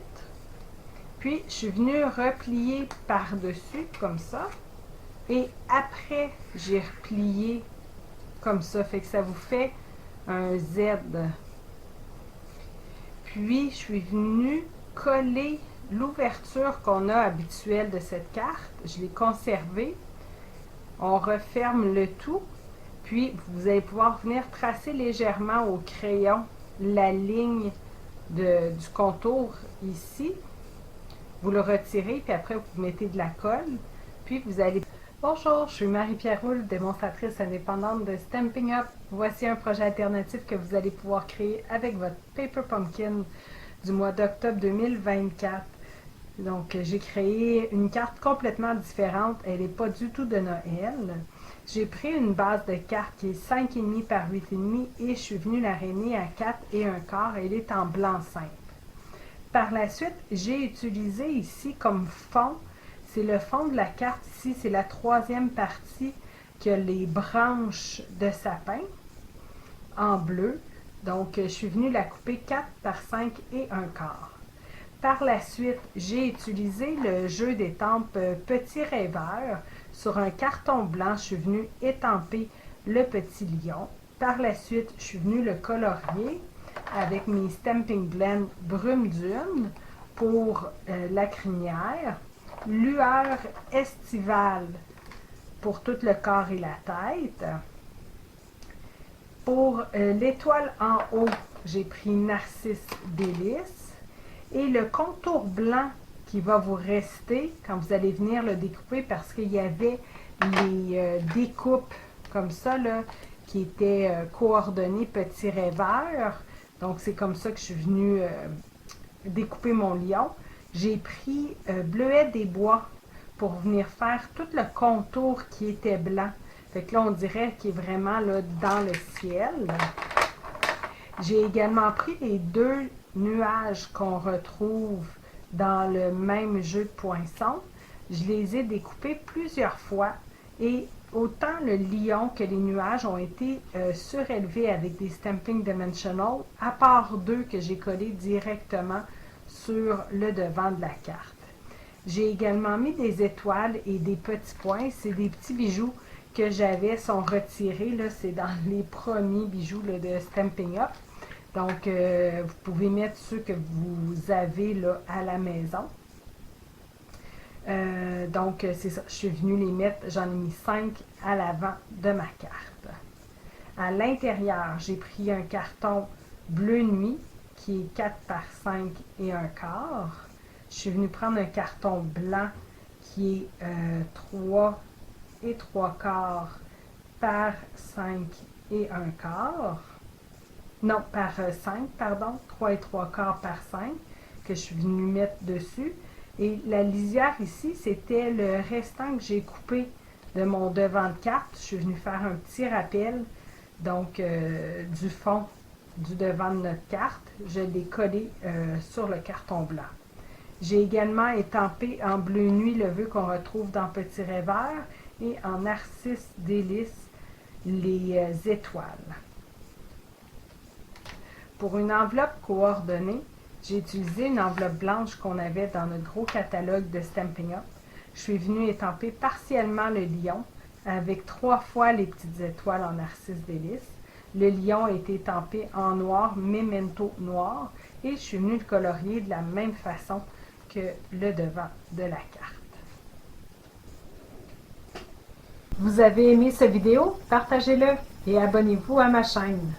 Puis, je suis venue replier par-dessus comme ça. Et après, j'ai replié comme ça. Fait que ça vous fait un Z. Puis, je suis venue coller l'ouverture qu'on a habituelle de cette carte. Je l'ai conservée. On referme le tout. Puis, vous allez pouvoir venir tracer légèrement au crayon la ligne du contour ici. Vous le retirez, puis après, vous mettez de la colle. Puis, vous allez... Bonjour, je suis Marie-Pierre Roule, démonstratrice indépendante de Stampin' Up! Voici un projet alternatif que vous allez pouvoir créer avec votre Paper Pumpkin du mois d'octobre 2024. Donc, j'ai créé une carte complètement différente. Elle n'est pas du tout de Noël. J'ai pris une base de carte qui est 5,5 par 8,5 et je suis venue l'aréner à 4 et 1/4. Elle est en blanc simple. Par la suite, j'ai utilisé ici comme fond, c'est le fond de la carte ici, c'est la troisième partie qui a les branches de sapin en bleu. Donc, je suis venue la couper 4 par 5 et un quart. Par la suite, j'ai utilisé le jeu d'étampes Petit Rêveur. Sur un carton blanc, je suis venue étamper le petit lion. Par la suite, je suis venue le colorier avec mes Stampin' Blend Brume Dune pour la crinière, lueur estivale pour tout le corps et la tête. Pour l'étoile en haut, j'ai pris Narcisse Délice. Et le contour blanc qui va vous rester quand vous allez venir le découper, parce qu'il y avait les découpes comme ça là, qui étaient coordonnées Petit Rêveur. Donc c'est comme ça que je suis venue découper mon lion. J'ai pris Bleuet des Bois pour venir faire tout le contour qui était blanc. Fait que là, on dirait qu'il est vraiment là, dans le ciel. J'ai également pris les deux nuages qu'on retrouve dans le même jeu de poinçons. Je les ai découpés plusieurs fois et autant le lion que les nuages ont été surélevés avec des Stampin' Dimensional, à part deux que j'ai collés directement sur le devant de la carte. J'ai également mis des étoiles et des petits points. C'est des petits bijoux que j'avais, sont retirés. C'est dans les premiers bijoux là, de Stampin' Up. Donc, vous pouvez mettre ceux que vous avez là, à la maison. Donc, c'est ça. Je suis venue les mettre. J'en ai mis 5 à l'avant de ma carte. À l'intérieur, j'ai pris un carton bleu nuit qui est 4 par 5 et un quart. Je suis venue prendre un carton blanc qui est 3 et 3 quarts par 5 et un quart. Non, par 5, pardon. 3 et 3 quarts par 5 que je suis venue mettre dessus. Et la lisière ici, c'était le restant que j'ai coupé de mon devant de carte. Je suis venue faire un petit rappel, donc du fond du devant de notre carte. Je l'ai collé sur le carton blanc. J'ai également étampé en bleu nuit le vœu qu'on retrouve dans Petit Rêveur et en Narcisse Délice les étoiles. Pour une enveloppe coordonnée, j'ai utilisé une enveloppe blanche qu'on avait dans notre gros catalogue de Stampin' Up. Je suis venue étamper partiellement le lion avec 3 fois les petites étoiles en Narcisse Délice. Le lion a été étampé en noir, memento noir, et je suis venue le colorier de la même façon que le devant de la carte. Vous avez aimé cette vidéo? Partagez-le et abonnez-vous à ma chaîne.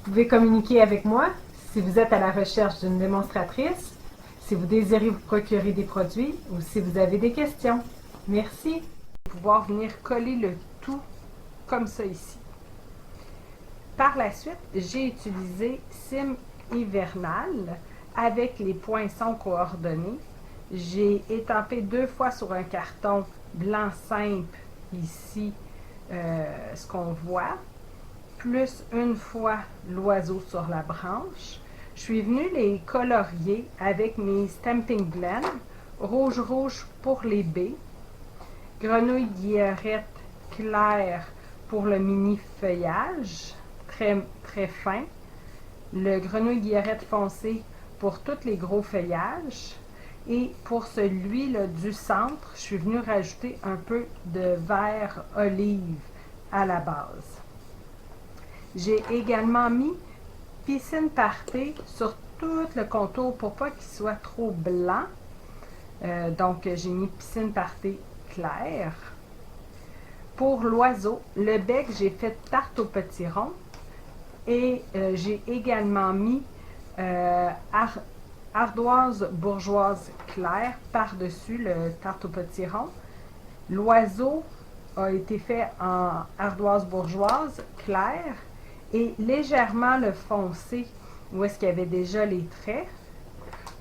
Vous pouvez communiquer avec moi si vous êtes à la recherche d'une démonstratrice, si vous désirez vous procurer des produits ou si vous avez des questions. Merci. Pouvoir venir coller le tout comme ça ici. Par la suite, j'ai utilisé Cime hivernal avec les poinçons coordonnés. J'ai étampé 2 fois sur un carton blanc simple ici ce qu'on voit, plus une fois l'oiseau sur la branche. Je suis venue les colorier avec mes Stampin' Blend, rouge pour les baies, grenouille guillerette claire pour le mini feuillage, très fin, le grenouille guillerette foncé pour tous les gros feuillages. Et pour celui là, du centre, je suis venue rajouter un peu de vert olive à la base. J'ai également mis piscine party sur tout le contour pour pas qu'il soit trop blanc. Donc, j'ai mis piscine party clair. Pour l'oiseau, le bec, j'ai fait tarte au potiron. Et j'ai également mis ardoise bourgeoise claire par-dessus le tarte au potiron. L'oiseau a été fait en ardoise bourgeoise claire et légèrement le foncé où est-ce qu'il y avait déjà les traits.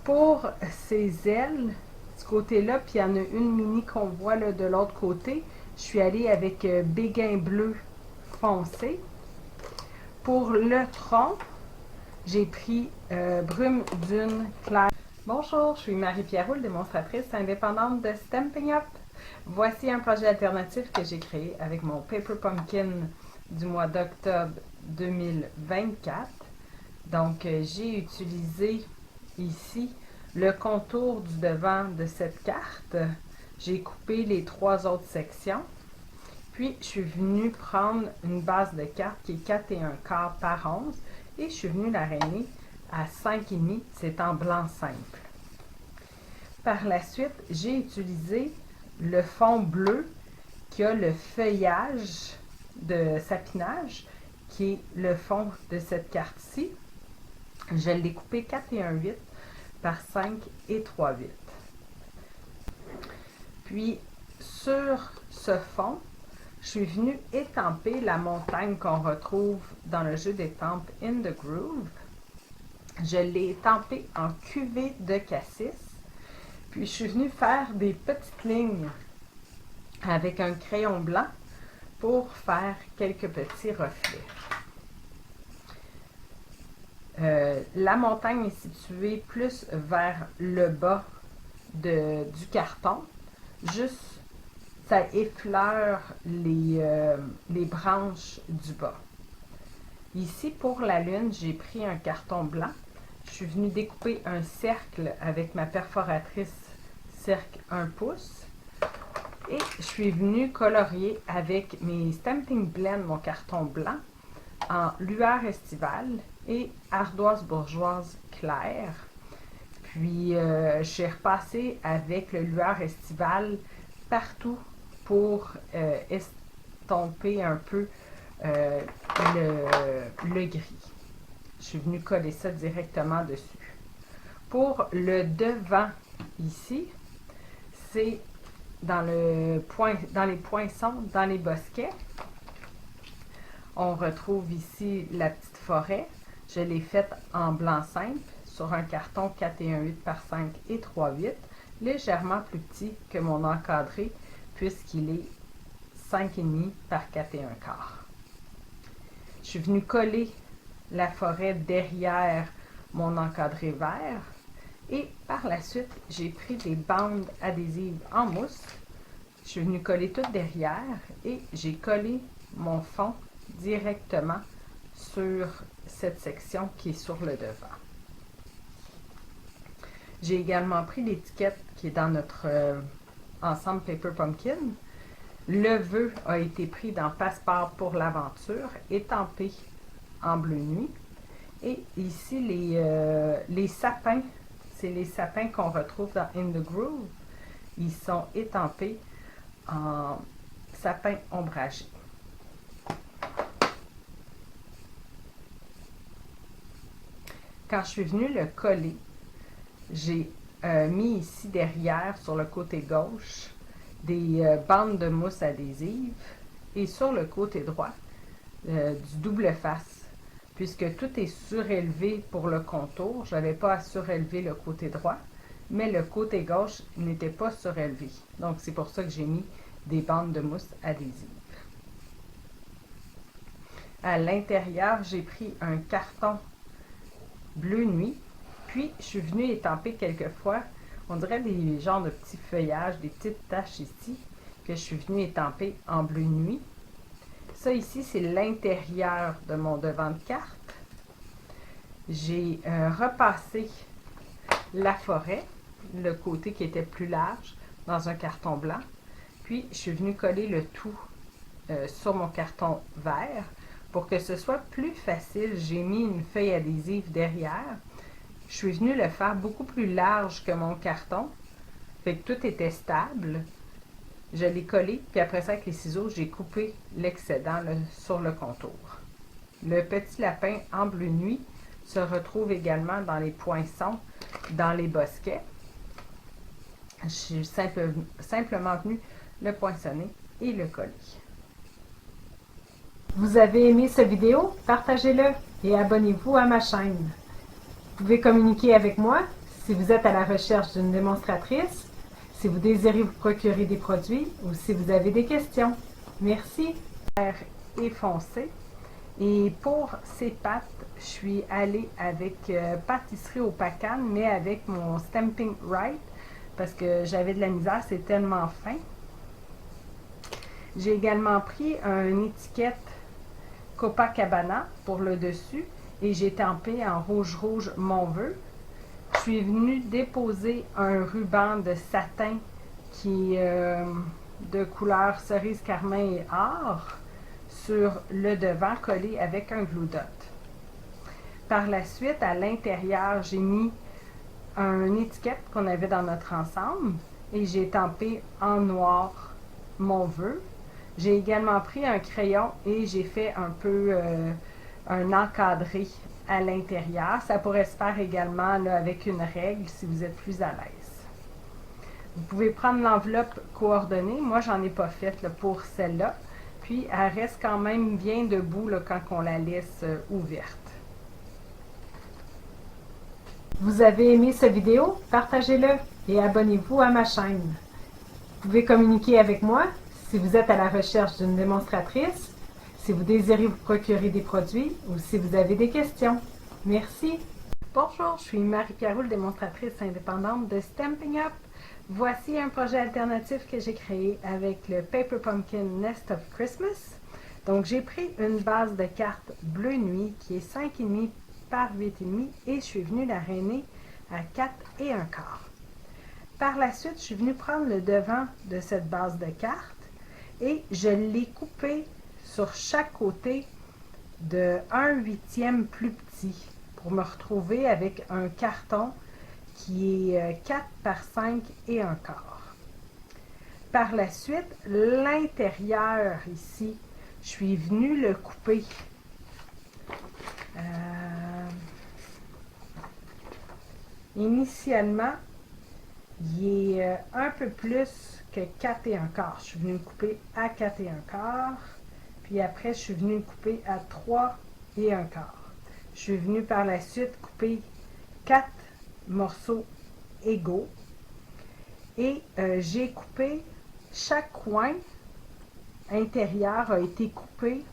Pour ses ailes, ce côté-là, puis il y en a une mini qu'on voit là, de l'autre côté, je suis allée avec béguin bleu foncé. Pour le tronc, j'ai pris brume dune claire Bonjour, je suis Marie-Pierre Roule, démonstratrice indépendante de Stampin' Up. Voici un projet alternatif que j'ai créé avec mon Paper Pumpkin du mois d'octobre 2024. Donc, j'ai utilisé ici le contour du devant de cette carte. J'ai coupé les 3 autres sections. Puis, je suis venue prendre une base de carte qui est 4,25 par 11 et je suis venue la rainer à 5,5, c'est en blanc simple. Par la suite, j'ai utilisé le fond bleu qui a le feuillage de sapinage, qui est le fond de cette carte-ci. Je l'ai coupé 4,18 par 5,38. Puis, sur ce fond, je suis venue étamper la montagne qu'on retrouve dans le jeu d'étampes In the Groove. Je l'ai étampée en cuvée de cassis. Puis je suis venue faire des petites lignes avec un crayon blanc pour faire quelques petits reflets. La montagne est située plus vers le bas du carton. Juste, ça effleure les branches du bas. Ici, pour la lune, j'ai pris un carton blanc. Je suis venue découper un cercle avec ma perforatrice cercle 1 pouce. Et je suis venue colorier avec mes Stampin' Blend, mon carton blanc, en lueur estivale et ardoise bourgeoise claire. Puis, j'ai repassé avec le lueur estivale partout pour estomper un peu le gris. Je suis venue coller ça directement dessus. Pour le devant ici, c'est dans les poinçons, dans les bosquets. On retrouve ici la petite forêt. Je l'ai faite en blanc simple sur un carton 4,18 par 5,38, légèrement plus petit que mon encadré puisqu'il est 5,5 par 4,25. Je suis venue coller la forêt derrière mon encadré vert et par la suite, j'ai pris des bandes adhésives en mousse. Je suis venue coller tout derrière et j'ai collé mon fond directement sur cette section qui est sur le devant. J'ai également pris l'étiquette qui est dans notre ensemble Paper Pumpkin. Le vœu a été pris dans Passeport pour l'aventure, étampé en bleu nuit. Et ici, les sapins, c'est les sapins qu'on retrouve dans In the Groove. Ils sont étampés en sapin ombragé. Quand je suis venue le coller, j'ai mis ici derrière, sur le côté gauche, des bandes de mousse adhésive et sur le côté droit, du double face. Puisque tout est surélevé pour le contour, je n'avais pas à surélever le côté droit, mais le côté gauche n'était pas surélevé. Donc, c'est pour ça que j'ai mis des bandes de mousse adhésive. À l'intérieur, j'ai pris un carton bleu nuit, puis je suis venue étamper quelquefois, on dirait des genres de petits feuillages, des petites taches ici, que je suis venue étamper en bleu nuit. Ça ici, c'est l'intérieur de mon devant de carte. J'ai repassé la forêt, le côté qui était plus large, dans un carton blanc. Puis, je suis venue coller le tout sur mon carton vert. Pour que ce soit plus facile, j'ai mis une feuille adhésive derrière. Je suis venue le faire beaucoup plus large que mon carton. Fait que tout était stable. Je l'ai collé, puis après ça, avec les ciseaux, j'ai coupé l'excédent sur le contour. Le petit lapin en bleu nuit se retrouve également dans les poinçons, dans les bosquets. Je suis simplement venue le poinçonner et le coller. Vous avez aimé cette vidéo? Partagez-le et abonnez-vous à ma chaîne. Vous pouvez communiquer avec moi si vous êtes à la recherche d'une démonstratrice, si vous désirez vous procurer des produits ou si vous avez des questions. Merci. Vert et foncé. Et pour ces pattes, je suis allée avec pâtisserie au Pacan, mais avec mon Stampin' Right, parce que j'avais de la misère, c'est tellement fin. J'ai également pris une étiquette Copacabana pour le dessus et j'ai tempé en rouge mon vœu. Je suis venue déposer un ruban de satin qui est de couleur cerise carmin et or sur le devant collé avec un glue dot. Par la suite, à l'intérieur, j'ai mis une étiquette qu'on avait dans notre ensemble et j'ai tempé en noir mon vœu. J'ai également pris un crayon et j'ai fait un peu un encadré à l'intérieur. Ça pourrait se faire également là, avec une règle si vous êtes plus à l'aise. Vous pouvez prendre l'enveloppe coordonnée. Moi, j'en ai pas faite là, pour celle-là. Puis, elle reste quand même bien debout là, quand on la laisse ouverte. Vous avez aimé cette vidéo? Partagez-le et abonnez-vous à ma chaîne. Vous pouvez communiquer avec moi si vous êtes à la recherche d'une démonstratrice, si vous désirez vous procurer des produits ou si vous avez des questions. Merci! Bonjour, je suis Marie-Pierre Roule, démonstratrice indépendante de Stampin' Up. Voici un projet alternatif que j'ai créé avec le Paper Pumpkin Nest of Christmas. Donc, j'ai pris une base de cartes bleu nuit qui est 5,5 par 8,5 et je suis venue la rainer à 4 et un quart. Par la suite, je suis venue prendre le devant de cette base de cartes et je l'ai coupé sur chaque côté de 1/8 plus petit pour me retrouver avec un carton qui est 4 par 5 et un quart. Par la suite, l'intérieur ici, je suis venue le couper. Initialement, il est un peu plus que 4 et un quart. Je suis venue le couper à 4 et un quart. Puis après, je suis venue le couper à 3 et un quart. Je suis venue par la suite couper 4 morceaux égaux. Et j'ai coupé chaque coin intérieur a été coupé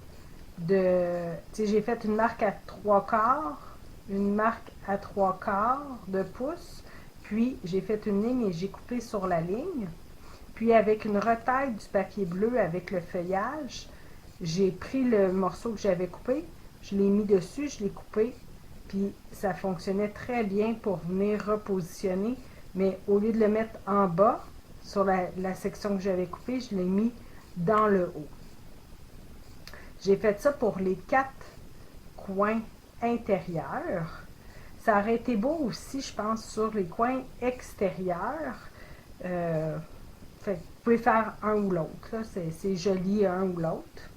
de... J'ai fait une marque à 3 quarts, une marque à 3 quarts de pouce. Puis j'ai fait une ligne et j'ai coupé sur la ligne. Puis avec une retaille du papier bleu avec le feuillage, j'ai pris le morceau que j'avais coupé, je l'ai mis dessus, je l'ai coupé, puis ça fonctionnait très bien pour venir repositionner, mais au lieu de le mettre en bas, sur la section que j'avais coupée, je l'ai mis dans le haut. J'ai fait ça pour les 4 coins intérieurs. Ça aurait été beau aussi, je pense, sur les coins extérieurs. Fait, vous pouvez faire un ou l'autre. C'est joli un ou l'autre.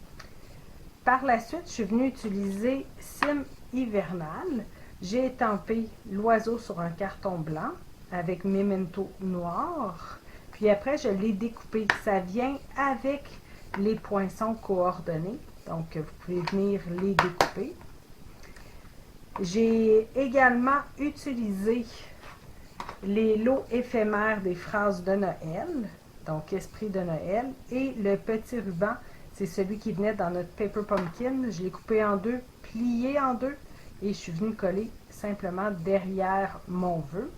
Par la suite, je suis venue utiliser Sim Hivernal. J'ai étampé l'oiseau sur un carton blanc avec Memento noir. Puis après, je l'ai découpé. Ça vient avec les poinçons coordonnés. Donc, vous pouvez venir les découper. J'ai également utilisé les lots éphémères des phrases de Noël, donc Esprit de Noël, et le petit ruban, c'est celui qui venait dans notre Paper Pumpkin. Je l'ai coupé en deux, plié en deux, et je suis venue coller simplement derrière mon vœu.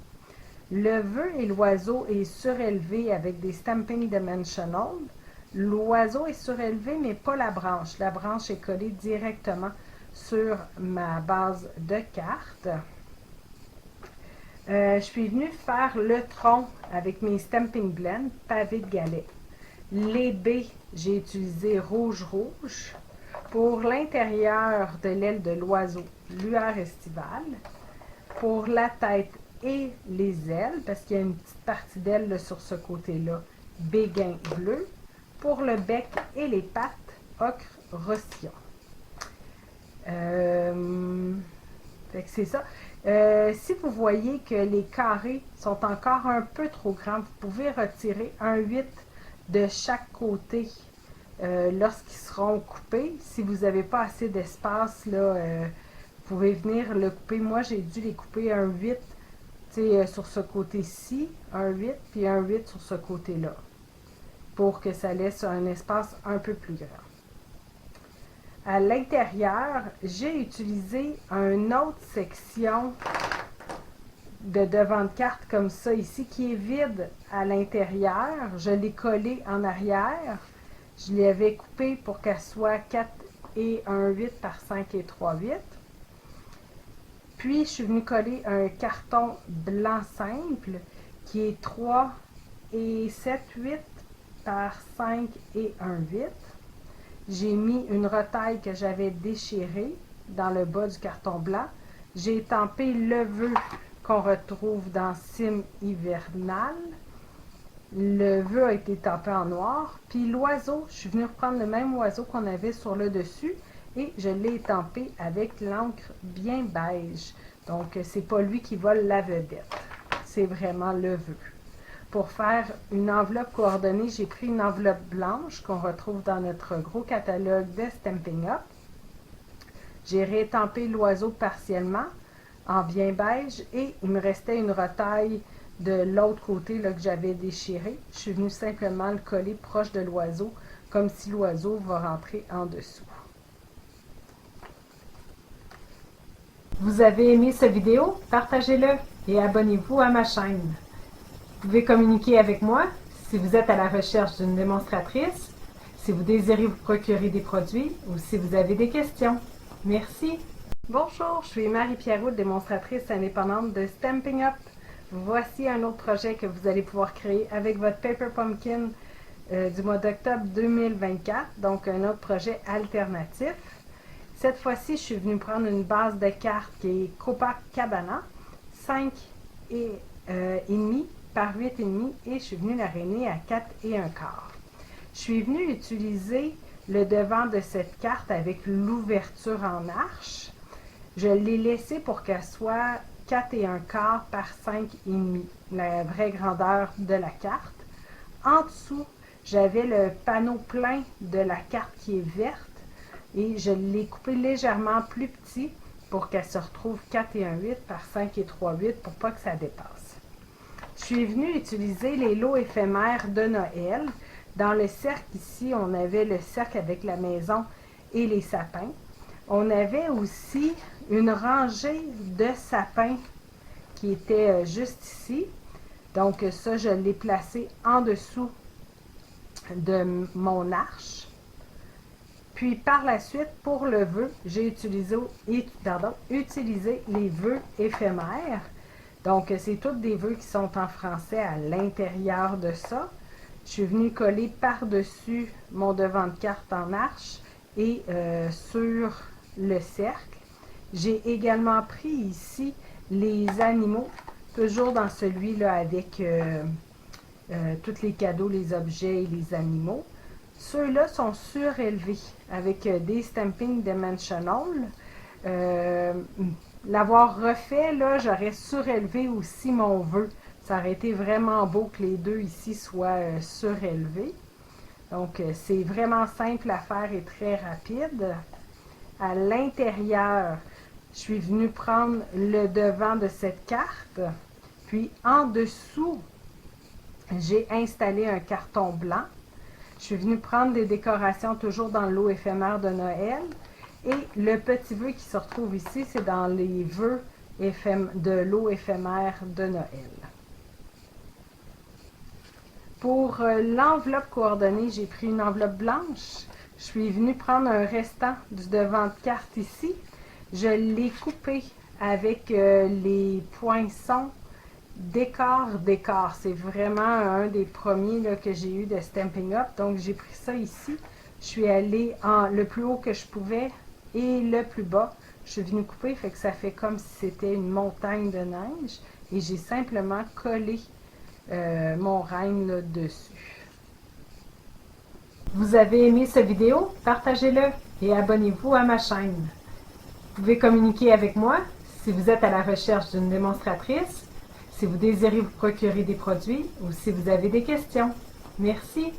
Le vœu et l'oiseau est surélevé avec des Stamping Dimensional. L'oiseau est surélevé, mais pas la branche. La branche est collée directement sur ma base de cartes. Je suis venue faire le tronc avec mes Stamping Blend pavé de galets. Les baies, j'ai utilisé rouge. Pour l'intérieur de l'aile de l'oiseau, lueur estivale. Pour la tête et les ailes, parce qu'il y a une petite partie d'aile sur ce côté-là, béguin bleu. Pour le bec et les pattes, ocre rosillon. Fait que c'est ça. Si vous voyez que les carrés sont encore un peu trop grands, vous pouvez retirer un 8 de chaque côté lorsqu'ils seront coupés. Si vous n'avez pas assez d'espace, là, vous pouvez venir le couper. Moi, j'ai dû les couper un 8 sur ce côté-ci, un 8, puis un 8 sur ce côté-là, pour que ça laisse un espace un peu plus grand. À l'intérieur, j'ai utilisé une autre section de devant de carte comme ça ici, qui est vide à l'intérieur. Je l'ai collé en arrière. Je l'avais coupé pour qu'elle soit 4 et 1,8 par 5 et 3,8. Puis, je suis venue coller un carton blanc simple qui est 3 et 7,8 par 5 et 1,8. J'ai mis une retaille que j'avais déchirée dans le bas du carton blanc. J'ai étampé le vœu qu'on retrouve dans Cime hivernal. Le vœu a été tampé en noir. Puis l'oiseau, je suis venue reprendre le même oiseau qu'on avait sur le dessus et je l'ai étampé avec l'encre bien beige. Donc, c'est pas lui qui vole la vedette. C'est vraiment le vœu. Pour faire une enveloppe coordonnée, j'ai pris une enveloppe blanche qu'on retrouve dans notre gros catalogue de Stampin' Up. J'ai réétampé l'oiseau partiellement en bien beige et il me restait une retaille de l'autre côté là, que j'avais déchiré. Je suis venue simplement le coller proche de l'oiseau comme si l'oiseau va rentrer en dessous. Vous avez aimé cette vidéo? Partagez-le et abonnez-vous à ma chaîne. Vous pouvez communiquer avec moi si vous êtes à la recherche d'une démonstratrice, si vous désirez vous procurer des produits ou si vous avez des questions. Merci! Bonjour, je suis Marie-Pierrot, démonstratrice indépendante de Stampin' Up. Voici un autre projet que vous allez pouvoir créer avec votre Paper Pumpkin du mois d'octobre 2024, donc un autre projet alternatif. Cette fois-ci, je suis venue prendre une base de cartes qui est Copacabana, 5 et demi par 8,5 et je suis venue l'aréner à 4 et un quart. Je suis venue utiliser le devant de cette carte avec l'ouverture en arche. Je l'ai laissé pour qu'elle soit 4 et un quart par 5,5, la vraie grandeur de la carte. En dessous, j'avais le panneau plein de la carte qui est verte et je l'ai coupé légèrement plus petit pour qu'elle se retrouve 4 et 1,8 par 5 et 3,8 pour pas que ça dépasse. Je suis venue utiliser les lots éphémères de Noël. Dans le cercle ici, on avait le cercle avec la maison et les sapins. On avait aussi une rangée de sapins qui était juste ici. Donc ça, je l'ai placé en dessous de mon arche. Puis par la suite, pour le vœu, j'ai utilisé les vœux éphémères. Donc, c'est tous des vœux qui sont en français à l'intérieur de ça. Je suis venue coller par-dessus mon devant de carte en arche et sur le cercle. J'ai également pris ici les animaux, toujours dans celui-là avec tous les cadeaux, les objets et les animaux. Ceux-là sont surélevés avec des Stampin' Dimensional. L'avoir refait, là, j'aurais surélevé aussi mon vœu. Ça aurait été vraiment beau que les deux ici soient surélevés. Donc, c'est vraiment simple à faire et très rapide. À l'intérieur, je suis venue prendre le devant de cette carte. Puis, en dessous, j'ai installé un carton blanc. Je suis venue prendre des décorations toujours dans le lot éphémère de Noël. Et le petit vœu qui se retrouve ici, c'est dans les vœux de l'eau éphémère de Noël. Pour l'enveloppe coordonnée, j'ai pris une enveloppe blanche. Je suis venue prendre un restant du devant de carte ici. Je l'ai coupé avec les poinçons décor. C'est vraiment un des premiers là, que j'ai eu de Stampin' Up. Donc, j'ai pris ça ici. Je suis allée le plus haut que je pouvais et le plus bas. Je suis venue couper, fait que ça fait comme si c'était une montagne de neige. Et j'ai simplement collé mon règne là, dessus. Vous avez aimé cette vidéo? Partagez-le et abonnez-vous à ma chaîne. Vous pouvez communiquer avec moi si vous êtes à la recherche d'une démonstratrice, si vous désirez vous procurer des produits ou si vous avez des questions. Merci!